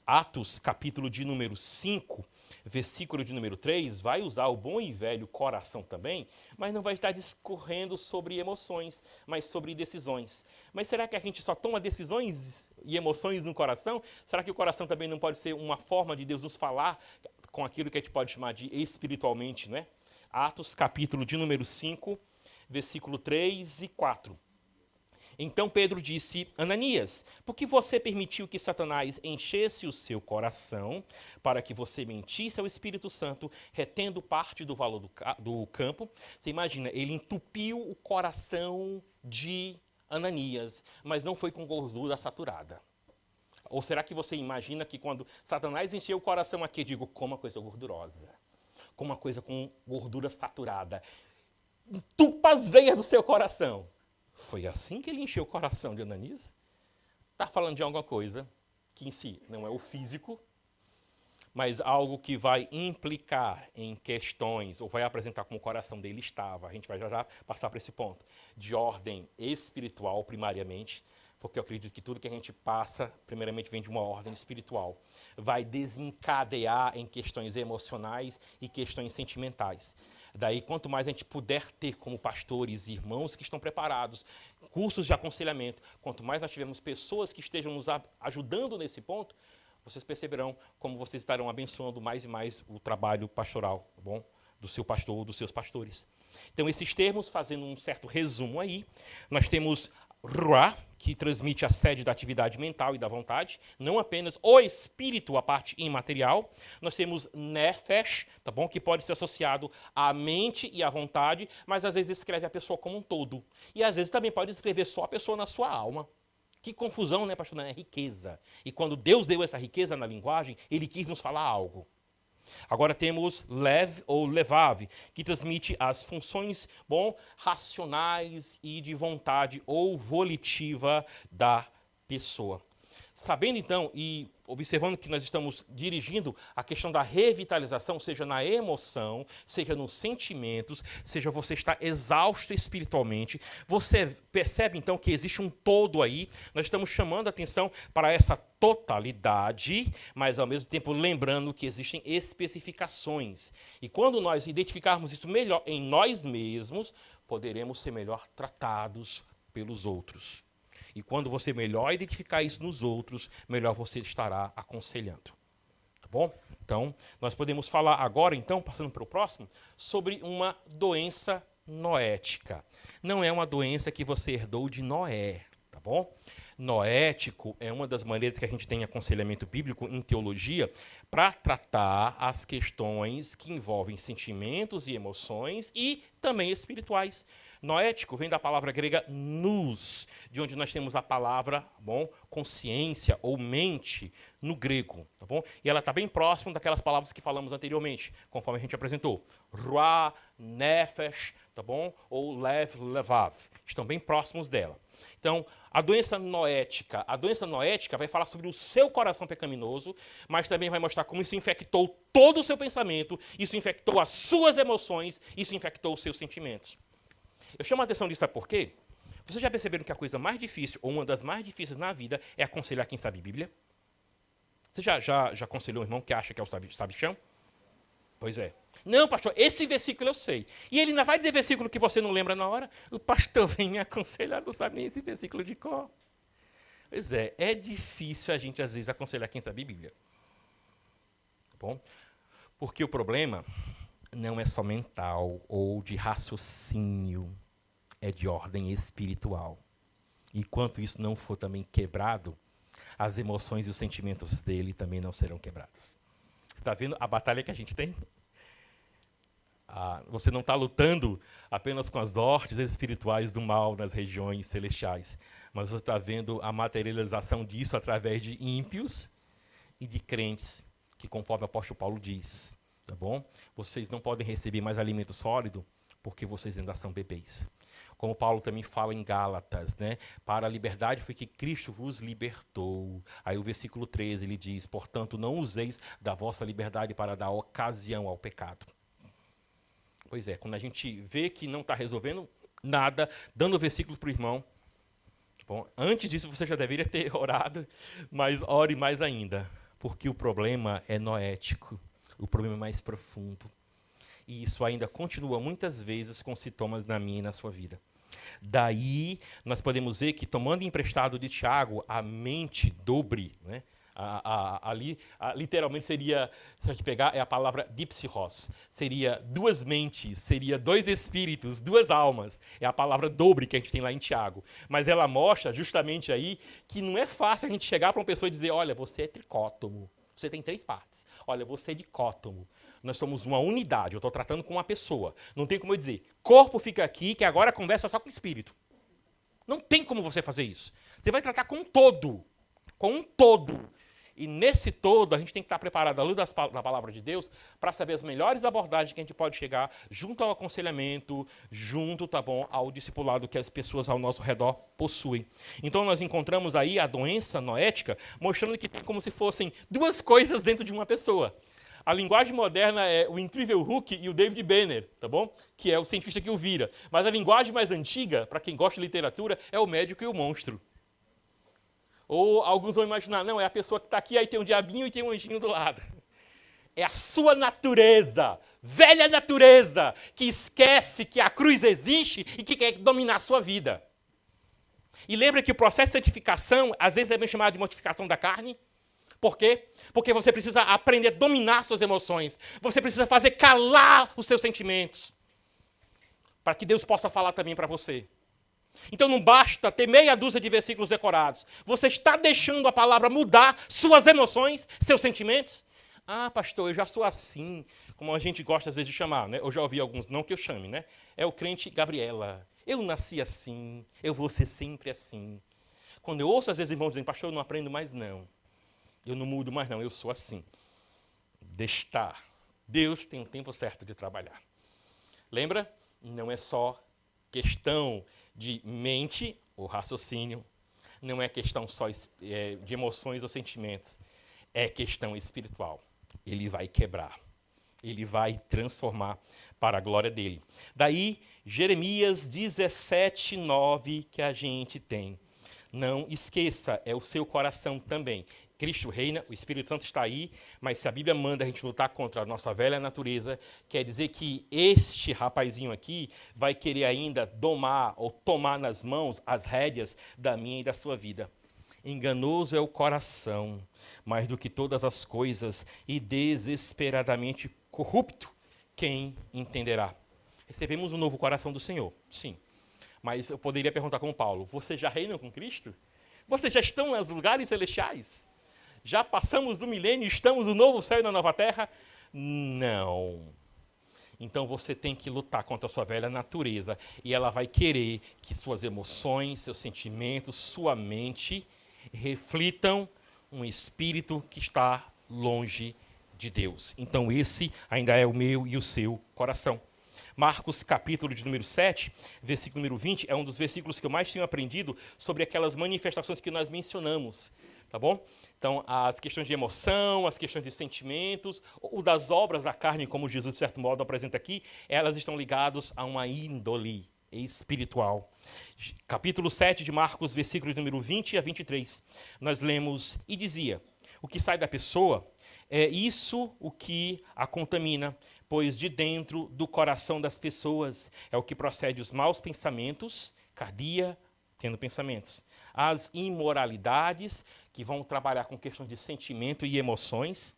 Atos, capítulo de número 5, versículo de número 3, vai usar o bom e velho coração também, mas não vai estar discorrendo sobre emoções, mas sobre decisões. Mas será que a gente só toma decisões e emoções no coração? Será que o coração também não pode ser uma forma de Deus nos falar com aquilo que a gente pode chamar de espiritualmente, não é? Atos, capítulo de número 5, versículo 3 e 4. Então Pedro disse: Ananias, por que você permitiu que Satanás enchesse o seu coração para que você mentisse ao Espírito Santo, retendo parte do valor do campo? Você imagina, ele entupiu o coração de Ananias, mas não foi com gordura saturada. Ou será que você imagina que quando Satanás encheu o coração aqui, eu digo, com uma coisa gordurosa, com uma coisa com gordura saturada, entupa as veias do seu coração. Foi assim que ele encheu o coração de Ananias? Está falando de alguma coisa que em si não é o físico, mas algo que vai implicar em questões, ou vai apresentar como o coração dele estava. A gente vai já passar para esse ponto. De ordem espiritual, primariamente, porque eu acredito que tudo que a gente passa, primeiramente, vem de uma ordem espiritual. Vai desencadear em questões emocionais e questões sentimentais. Daí, quanto mais a gente puder ter como pastores e irmãos que estão preparados, cursos de aconselhamento, quanto mais nós tivermos pessoas que estejam nos ajudando nesse ponto, vocês perceberão como vocês estarão abençoando mais e mais o trabalho pastoral, tá bom? Do seu pastor ou dos seus pastores. Então, esses termos, fazendo um certo resumo aí, nós temos Ruah, que transmite a sede da atividade mental e da vontade, não apenas o espírito, a parte imaterial. Nós temos Nefesh, tá bom? Que pode ser associado à mente e à vontade, mas às vezes descreve a pessoa como um todo. E às vezes também pode descrever só a pessoa na sua alma. Que confusão, né, pastor? Não é riqueza. E quando Deus deu essa riqueza na linguagem, ele quis nos falar algo. Agora temos lev ou levav, que transmite as funções, racionais e de vontade ou volitiva da pessoa. Sabendo então e observando que nós estamos dirigindo a questão da revitalização, seja na emoção, seja nos sentimentos, seja você está exausto espiritualmente, você percebe então que existe um todo aí. Nós estamos chamando a atenção para essa totalidade, mas ao mesmo tempo lembrando que existem especificações. E quando nós identificarmos isso melhor em nós mesmos, poderemos ser melhor tratados pelos outros. E quando você melhor identificar isso nos outros, melhor você estará aconselhando. Tá bom? Então, nós podemos falar agora, então, passando para o próximo, sobre uma doença noética. Não é uma doença que você herdou de Noé, tá bom? Noético é uma das maneiras que a gente tem aconselhamento bíblico em teologia para tratar as questões que envolvem sentimentos e emoções e também espirituais. Noético vem da palavra grega nous, de onde nós temos a palavra, consciência ou mente no grego, tá bom? E ela está bem próxima daquelas palavras que falamos anteriormente, conforme a gente apresentou. Ruah, nefesh, tá bom? Ou lev, levav, estão bem próximos dela. Então, a doença noética vai falar sobre o seu coração pecaminoso, mas também vai mostrar como isso infectou todo o seu pensamento, isso infectou as suas emoções, isso infectou os seus sentimentos. Eu chamo a atenção disso, sabe por quê? Vocês já perceberam que a coisa mais difícil, ou uma das mais difíceis na vida, é aconselhar quem sabe Bíblia? Você já aconselhou um irmão que acha que é o sabichão? Pois é. Não, pastor, esse versículo eu sei. E ele ainda vai dizer versículo que você não lembra na hora? O pastor vem me aconselhar, não sabe nem esse versículo de cor. Pois é difícil a gente, às vezes, aconselhar quem sabe Bíblia. Tá bom? Porque o problema não é só mental ou de raciocínio, é de ordem espiritual. E enquanto isso não for também quebrado, as emoções e os sentimentos dele também não serão quebrados. Está vendo a batalha que a gente tem? Você não está lutando apenas com as hortes espirituais do mal nas regiões celestiais, mas você está vendo a materialização disso através de ímpios e de crentes, que conforme o apóstolo Paulo diz, tá bom? Vocês não podem receber mais alimento sólido porque vocês ainda são bebês. Como Paulo também fala em Gálatas, né? Para a liberdade foi que Cristo vos libertou. Aí o versículo 13 ele diz, portanto, não useis da vossa liberdade para dar ocasião ao pecado. Pois é, quando a gente vê que não está resolvendo nada, dando versículos para o irmão, bom, antes disso você já deveria ter orado, mas ore mais ainda, porque o problema é noético, o problema é mais profundo. E isso ainda continua muitas vezes com sintomas na minha e na sua vida. Daí, nós podemos ver que, tomando emprestado de Tiago, a mente dobre, né? Literalmente seria, se a gente pegar, é a palavra dipsihos, seria duas mentes, seria dois espíritos, duas almas, é a palavra dobre que a gente tem lá em Tiago. Mas ela mostra justamente aí que não é fácil a gente chegar para uma pessoa e dizer, olha, você é tricótomo, você tem 3 partes, olha, você é dicótomo. Nós somos uma unidade, eu estou tratando com uma pessoa. Não tem como eu dizer, corpo fica aqui, que agora conversa só com o espírito. Não tem como você fazer isso. Você vai tratar com um todo. Com um todo. E nesse todo, a gente tem que estar preparado, à luz da palavra de Deus, para saber as melhores abordagens que a gente pode chegar junto ao aconselhamento, junto, tá bom, ao discipulado que as pessoas ao nosso redor possuem. Então, nós encontramos aí a doença noética, mostrando que tem como se fossem 2 coisas dentro de uma pessoa. A linguagem moderna é o incrível Hulk e o David Banner, tá bom? Que é o cientista que o vira. Mas a linguagem mais antiga, para quem gosta de literatura, é o médico e o monstro. Ou alguns vão imaginar, não, é a pessoa que está aqui, aí tem um diabinho e tem um anjinho do lado. É a sua natureza, velha natureza, que esquece que a cruz existe e que quer dominar a sua vida. E lembra que o processo de santificação, às vezes é bem chamado de mortificação da carne. Por quê? Porque você precisa aprender a dominar suas emoções. Você precisa fazer calar os seus sentimentos. Para que Deus possa falar também para você. Então não basta ter meia dúzia de versículos decorados. Você está deixando a palavra mudar suas emoções, seus sentimentos? Ah, pastor, eu já sou assim, como a gente gosta às vezes de chamar, né? Eu já ouvi alguns, não que eu chame, né? É o crente Gabriela. Eu nasci assim, eu vou ser sempre assim. Quando eu ouço às vezes irmãos dizendo, pastor, eu não aprendo mais não. Eu não mudo mais não, eu sou assim. Deixa estar. Deus tem um tempo certo de trabalhar. Lembra? Não é só questão de mente ou raciocínio, não é questão só de emoções ou sentimentos, é questão espiritual. Ele vai quebrar, ele vai transformar para a glória dele. Daí, Jeremias 17:9 que a gente tem. Não esqueça, é o seu coração também. Cristo reina, o Espírito Santo está aí, mas se a Bíblia manda a gente lutar contra a nossa velha natureza, quer dizer que este rapazinho aqui vai querer ainda domar ou tomar nas mãos as rédeas da minha e da sua vida. Enganoso é o coração, mais do que todas as coisas, e desesperadamente corrupto, quem entenderá? Recebemos um novo coração do Senhor, sim. Mas eu poderia perguntar como Paulo, você já reina com Cristo? Vocês já estão nos lugares celestiais? Já passamos do milênio e estamos no novo céu e na nova terra? Não. Então você tem que lutar contra a sua velha natureza e ela vai querer que suas emoções, seus sentimentos, sua mente reflitam um espírito que está longe de Deus. Então esse ainda é o meu e o seu coração. Marcos, capítulo de número 7, versículo número 20, é um dos versículos que eu mais tenho aprendido sobre aquelas manifestações que nós mencionamos, tá bom? Então, as questões de emoção, as questões de sentimentos, ou das obras da carne, como Jesus, de certo modo, apresenta aqui, elas estão ligadas a uma índole espiritual. Capítulo 7 de Marcos, versículos número 20 a 23, nós lemos, e dizia, o que sai da pessoa é isso o que a contamina, pois de dentro do coração das pessoas é o que procede os maus pensamentos, cardia, tendo pensamentos, as imoralidades, que vão trabalhar com questões de sentimento e emoções,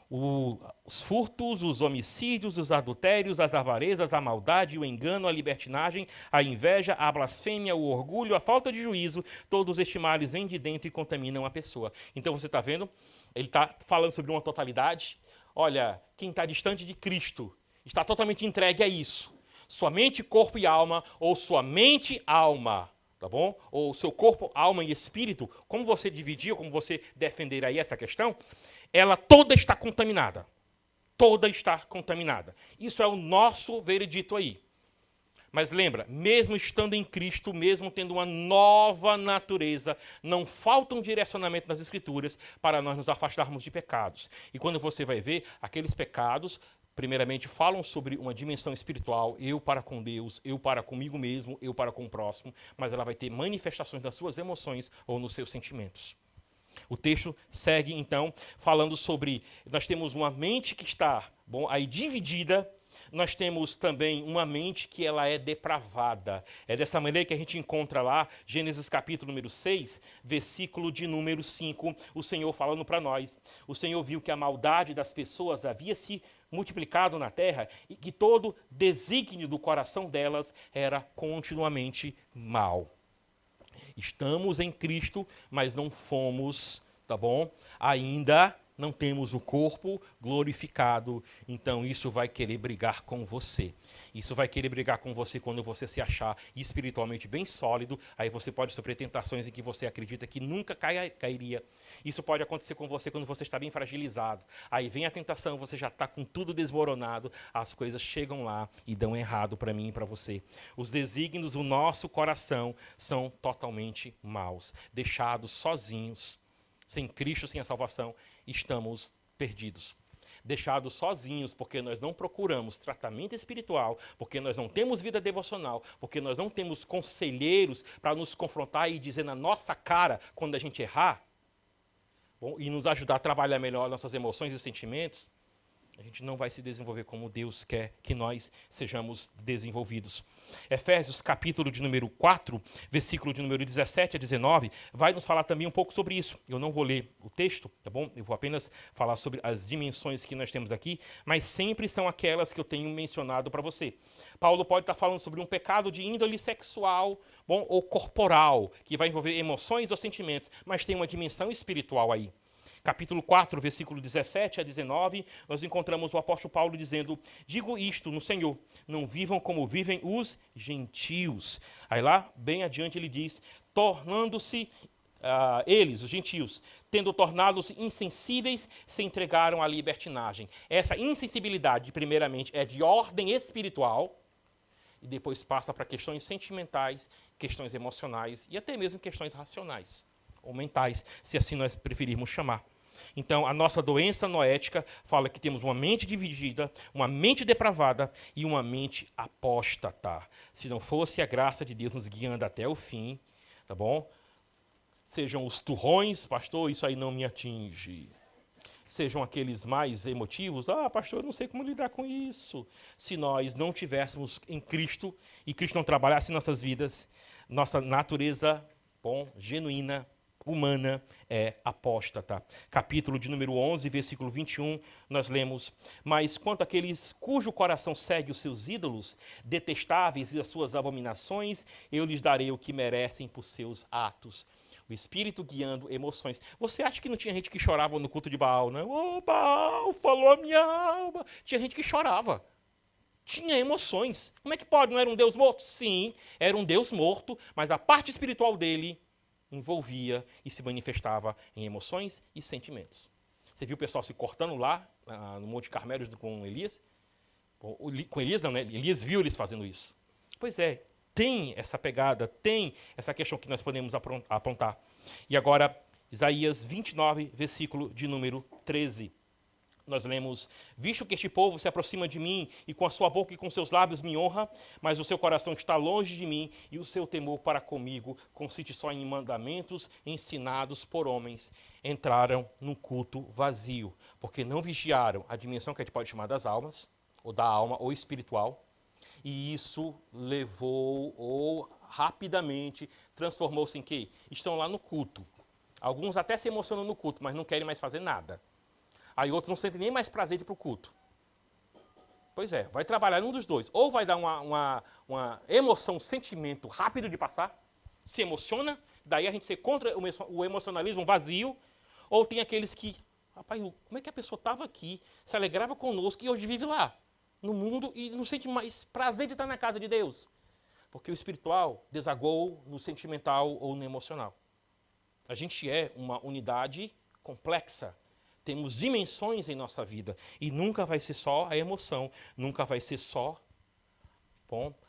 os furtos, os homicídios, os adultérios, as avarezas, a maldade, o engano, a libertinagem, a inveja, a blasfêmia, o orgulho, a falta de juízo, todos estes males vêm de dentro e contaminam a pessoa. Então você está vendo? Ele está falando sobre uma totalidade. Olha, quem está distante de Cristo está totalmente entregue a isso. Sua mente, corpo e alma, ou sua mente, alma, tá bom? Ou seu corpo, alma e espírito, como você dividir, como você defender aí essa questão, ela toda está contaminada. Toda está contaminada. Isso é o nosso veredito aí. Mas lembra, mesmo estando em Cristo, mesmo tendo uma nova natureza, não falta um direcionamento nas Escrituras para nós nos afastarmos de pecados. E quando você vai ver, aqueles pecados, primeiramente, falam sobre uma dimensão espiritual, eu para com Deus, eu para comigo mesmo, eu para com o próximo, mas ela vai ter manifestações nas suas emoções ou nos seus sentimentos. O texto segue, então, falando sobre, nós temos uma mente que está aí dividida, nós temos também uma mente que ela é depravada. É dessa maneira que a gente encontra lá, Gênesis capítulo número 6, versículo de número 5, o Senhor falando para nós. O Senhor viu que a maldade das pessoas havia se multiplicado na terra e que todo desígnio do coração delas era continuamente mal. Estamos em Cristo, mas não fomos, tá bom? Ainda não temos o corpo glorificado, então isso vai querer brigar com você. Isso vai querer brigar com você quando você se achar espiritualmente bem sólido, aí você pode sofrer tentações em que você acredita que nunca cairia. Isso pode acontecer com você quando você está bem fragilizado. Aí vem a tentação, você já está com tudo desmoronado, as coisas chegam lá e dão errado para mim e para você. Os desígnios do nosso coração são totalmente maus, deixados sozinhos. Sem Cristo, sem a salvação, estamos perdidos. Deixados sozinhos, porque nós não procuramos tratamento espiritual, porque nós não temos vida devocional, porque nós não temos conselheiros para nos confrontar e dizer na nossa cara quando a gente errar, e nos ajudar a trabalhar melhor nossas emoções e sentimentos, a gente não vai se desenvolver como Deus quer que nós sejamos desenvolvidos. Efésios, capítulo de número 4, versículo de número 17 a 19, vai nos falar também um pouco sobre isso. Eu não vou ler o texto, tá bom? Eu vou apenas falar sobre as dimensões que nós temos aqui, mas sempre são aquelas que eu tenho mencionado para você. Paulo pode estar falando sobre um pecado de índole sexual, ou corporal, que vai envolver emoções ou sentimentos, mas tem uma dimensão espiritual aí. Capítulo 4, versículo 17 a 19, nós encontramos o apóstolo Paulo dizendo, digo isto no Senhor, não vivam como vivem os gentios. Aí lá, bem adiante ele diz, tornando-se eles, os gentios, tendo tornados insensíveis, se entregaram à libertinagem. Essa insensibilidade, primeiramente, é de ordem espiritual, e depois passa para questões sentimentais, questões emocionais e até mesmo questões racionais, ou mentais, se assim nós preferirmos chamar. Então, a nossa doença noética fala que temos uma mente dividida, uma mente depravada e uma mente apóstata. Se não fosse a graça de Deus nos guiando até o fim, tá bom? Sejam os turrões, pastor, isso aí não me atinge. Sejam aqueles mais emotivos, pastor, eu não sei como lidar com isso. Se nós não tivéssemos em Cristo, e Cristo não trabalhasse em nossas vidas, nossa natureza, genuína, humana, é apóstata. Capítulo de número 11, versículo 21, nós lemos: mas quanto àqueles cujo coração segue os seus ídolos, detestáveis e as suas abominações, eu lhes darei o que merecem por seus atos. O Espírito guiando emoções. Você acha que não tinha gente que chorava no culto de Baal, né? Baal, falou a minha alma. Tinha gente que chorava. Tinha emoções. Como é que pode? Não era um Deus morto? Sim, era um Deus morto, mas a parte espiritual dele envolvia e se manifestava em emoções e sentimentos. Você viu o pessoal se cortando lá, no Monte Carmelo com Elias? Com Elias não, né? Elias viu eles fazendo isso. Pois é. Tem essa pegada, tem essa questão que nós podemos apontar. E agora, Isaías 29, versículo de número 13. Nós lemos: visto que este povo se aproxima de mim, e com a sua boca e com seus lábios me honra, mas o seu coração está longe de mim, e o seu temor para comigo consiste só em mandamentos ensinados por homens. Entraram num culto vazio, porque não vigiaram a dimensão que a gente pode chamar das almas, ou da alma, ou espiritual. E isso levou, ou rapidamente, transformou-se em quê? Estão lá no culto. Alguns até se emocionam no culto, mas não querem mais fazer nada. Aí outros não sentem nem mais prazer de ir para o culto. Pois é, vai trabalhar num dos dois. Ou vai dar uma emoção, um sentimento rápido de passar, se emociona, daí a gente se contra o emocionalismo vazio, ou tem aqueles que, rapaz, como é que a pessoa estava aqui, se alegrava conosco e hoje vive lá, no mundo, e não sente mais prazer de estar na casa de Deus? Porque o espiritual desagou no sentimental ou no emocional. A gente é uma unidade complexa. Temos dimensões em nossa vida. E nunca vai ser só a emoção, nunca vai ser só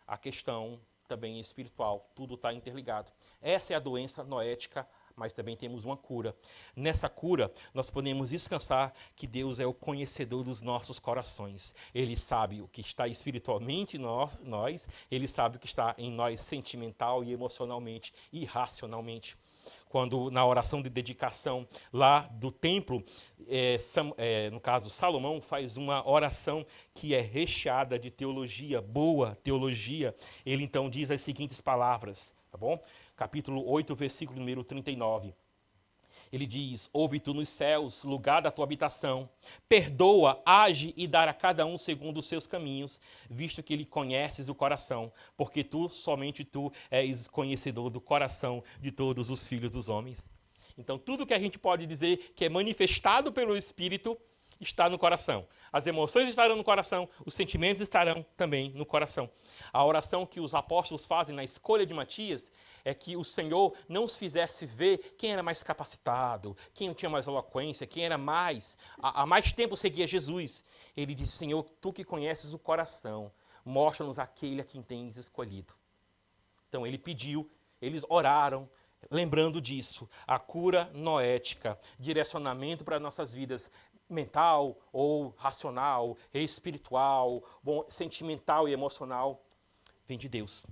a questão também espiritual. Tudo está interligado. Essa é a doença noética, mas também temos uma cura. Nessa cura, nós podemos descansar que Deus é o conhecedor dos nossos corações. Ele sabe o que está espiritualmente em nós, Ele sabe o que está em nós sentimental e emocionalmente e racionalmente. Quando na oração de dedicação lá do templo, no caso Salomão faz uma oração que é recheada de teologia, boa teologia. Ele então diz as seguintes palavras, tá bom? Capítulo 8, versículo número 39. Ele diz: ouve tu nos céus, lugar da tua habitação, perdoa, age e dá a cada um segundo os seus caminhos, visto que ele conheces o coração, porque somente tu és conhecedor do coração de todos os filhos dos homens. Então, tudo que a gente pode dizer que é manifestado pelo Espírito está no coração. As emoções estarão no coração, os sentimentos estarão também no coração. A oração que os apóstolos fazem na escolha de Matias é que o Senhor não os fizesse ver quem era mais capacitado, quem tinha mais eloquência, quem era há mais tempo seguia Jesus. Ele disse: Senhor, tu que conheces o coração, mostra-nos aquele a quem tens escolhido. Então ele pediu, eles oraram, lembrando disso, a cura noética, direcionamento para nossas vidas, mental ou racional, espiritual, sentimental e emocional, vem de Deus,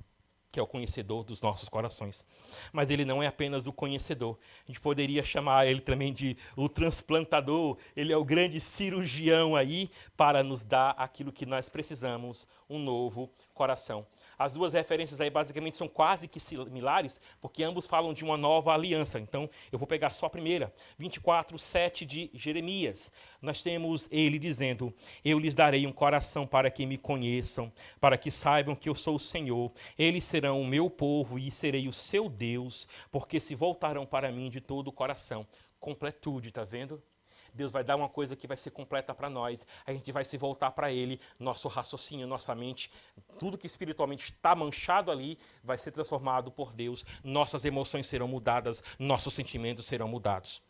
que é o conhecedor dos nossos corações. Mas ele não é apenas o conhecedor. A gente poderia chamar ele também de o transplantador. Ele é o grande cirurgião aí para nos dar aquilo que nós precisamos, um novo coração. As duas referências aí basicamente são quase que similares, porque ambos falam de uma nova aliança. Então, eu vou pegar só a primeira, 24:7 de Jeremias. Nós temos ele dizendo: eu lhes darei um coração para que me conheçam, para que saibam que eu sou o Senhor. Eles serão o meu povo e serei o seu Deus, porque se voltarão para mim de todo o coração. Completude, está vendo? Deus vai dar uma coisa que vai ser completa para nós. A gente vai se voltar para Ele, nosso raciocínio, nossa mente, tudo que espiritualmente está manchado ali vai ser transformado por Deus. Nossas emoções serão mudadas, nossos sentimentos serão mudados.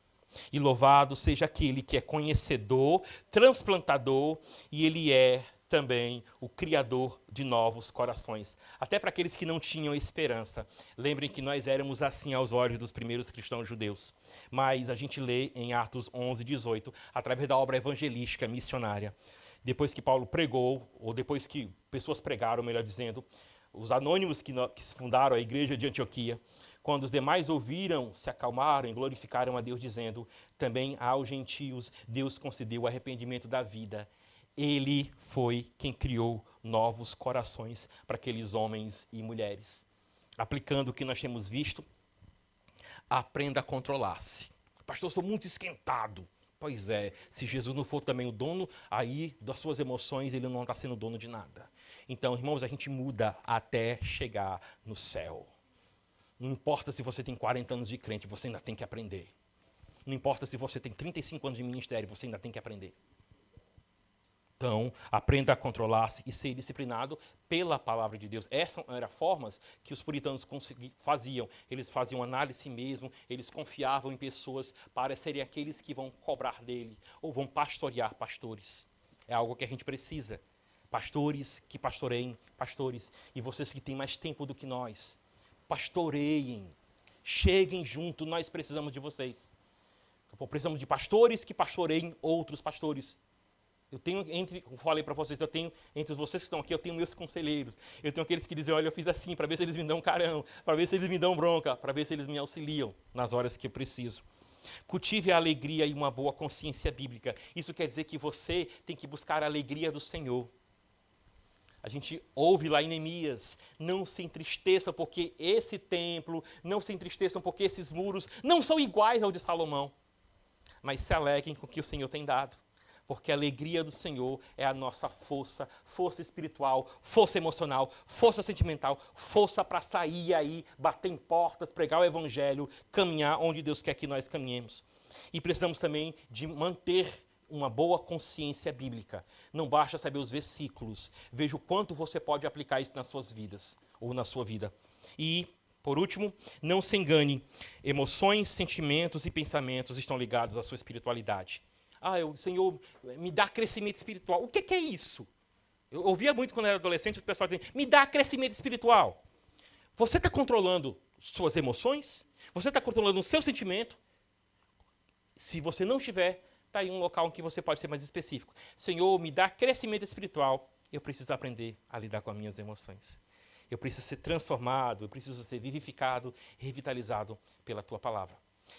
E louvado seja aquele que é conhecedor, transplantador, e Ele é também o criador de novos corações. Até para aqueles que não tinham esperança. Lembrem que nós éramos assim aos olhos dos primeiros cristãos judeus. Mas a gente lê em Atos 11, 18, através da obra evangelística missionária. Depois que Paulo pregou, ou depois que pessoas pregaram, melhor dizendo, os anônimos que fundaram a igreja de Antioquia, quando os demais ouviram, se acalmaram e glorificaram a Deus, dizendo, também aos gentios Deus concedeu o arrependimento da vida. Ele foi quem criou novos corações para aqueles homens e mulheres. Aplicando o que nós temos visto, aprenda a controlar-se. Pastor, eu sou muito esquentado. Pois é, se Jesus não for também o dono aí das suas emoções, ele não está sendo dono de nada. Então, irmãos, a gente muda até chegar no céu. Não importa se você tem 40 anos de crente, você ainda tem que aprender. Não importa se você tem 35 anos de ministério, você ainda tem que aprender. Então, aprenda a controlar-se e ser disciplinado pela palavra de Deus. Essas eram formas que os puritanos faziam. Eles faziam análise mesmo, eles confiavam em pessoas para serem aqueles que vão cobrar dele ou vão pastorear pastores. É algo que a gente precisa. Pastores que pastoreiem pastores. E vocês que têm mais tempo do que nós, pastoreiem. Cheguem junto, nós precisamos de vocês. Então, precisamos de pastores que pastoreiem outros pastores. Eu tenho, como falei para vocês, eu tenho, entre vocês que estão aqui, eu tenho meus conselheiros. Eu tenho aqueles que dizem, olha, eu fiz assim, para ver se eles me dão carão, para ver se eles me dão bronca, para ver se eles me auxiliam nas horas que eu preciso. Cultive a alegria e uma boa consciência bíblica. Isso quer dizer que você tem que buscar a alegria do Senhor. A gente ouve lá em Neemias, não se entristeçam porque esse templo, não se entristeçam porque esses muros não são iguais ao de Salomão, mas se alegrem com o que o Senhor tem dado. Porque a alegria do Senhor é a nossa força, força espiritual, força emocional, força sentimental, força para sair aí, bater em portas, pregar o evangelho, caminhar onde Deus quer que nós caminhemos. E precisamos também de manter uma boa consciência bíblica. Não basta saber os versículos, veja o quanto você pode aplicar isso nas suas vidas, ou na sua vida. E, por último, não se engane, emoções, sentimentos e pensamentos estão ligados à sua espiritualidade. O Senhor me dá crescimento espiritual. O que é isso? Eu ouvia muito quando eu era adolescente, o pessoal dizendo, me dá crescimento espiritual. Você está controlando suas emoções? Você está controlando o seu sentimento? Se você não estiver, está em um local em que você pode ser mais específico. Senhor, me dá crescimento espiritual. Eu preciso aprender a lidar com as minhas emoções. Eu preciso ser transformado, eu preciso ser vivificado, revitalizado pela Tua palavra.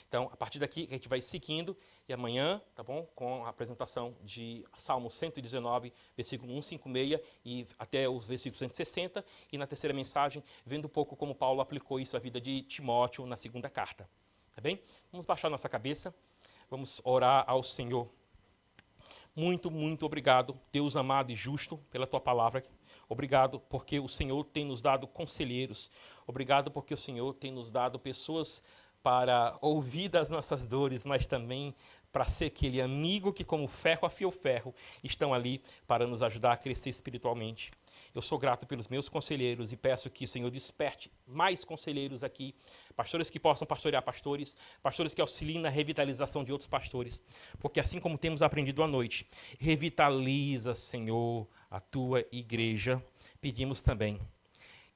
Então, a partir daqui, a gente vai seguindo, e amanhã, tá bom? Com a apresentação de Salmo 119, versículo 156, e até o versículo 160, e na terceira mensagem, vendo um pouco como Paulo aplicou isso à vida de Timóteo na segunda carta. Tá bem? Vamos baixar nossa cabeça, vamos orar ao Senhor. Muito, muito obrigado, Deus amado e justo, pela Tua palavra. Obrigado porque o Senhor tem nos dado conselheiros. Obrigado porque o Senhor tem nos dado pessoas para ouvir das nossas dores, mas também para ser aquele amigo que, como ferro afia o ferro, estão ali para nos ajudar a crescer espiritualmente. Eu sou grato pelos meus conselheiros e peço que o Senhor desperte mais conselheiros aqui, pastores que possam pastorear pastores, pastores que auxiliem na revitalização de outros pastores, porque assim como temos aprendido à noite, revitaliza, Senhor, a Tua igreja. Pedimos também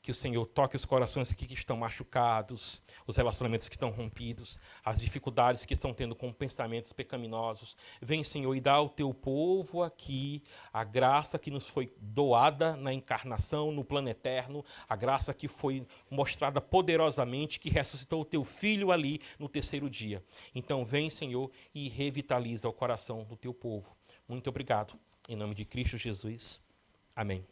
que o Senhor toque os corações aqui que estão machucados, os relacionamentos que estão rompidos, as dificuldades que estão tendo com pensamentos pecaminosos. Vem, Senhor, e dá ao Teu povo aqui a graça que nos foi doada na encarnação, no plano eterno, a graça que foi mostrada poderosamente, que ressuscitou o Teu Filho ali no terceiro dia. Então, vem, Senhor, e revitaliza o coração do Teu povo. Muito obrigado. Em nome de Cristo Jesus. Amém.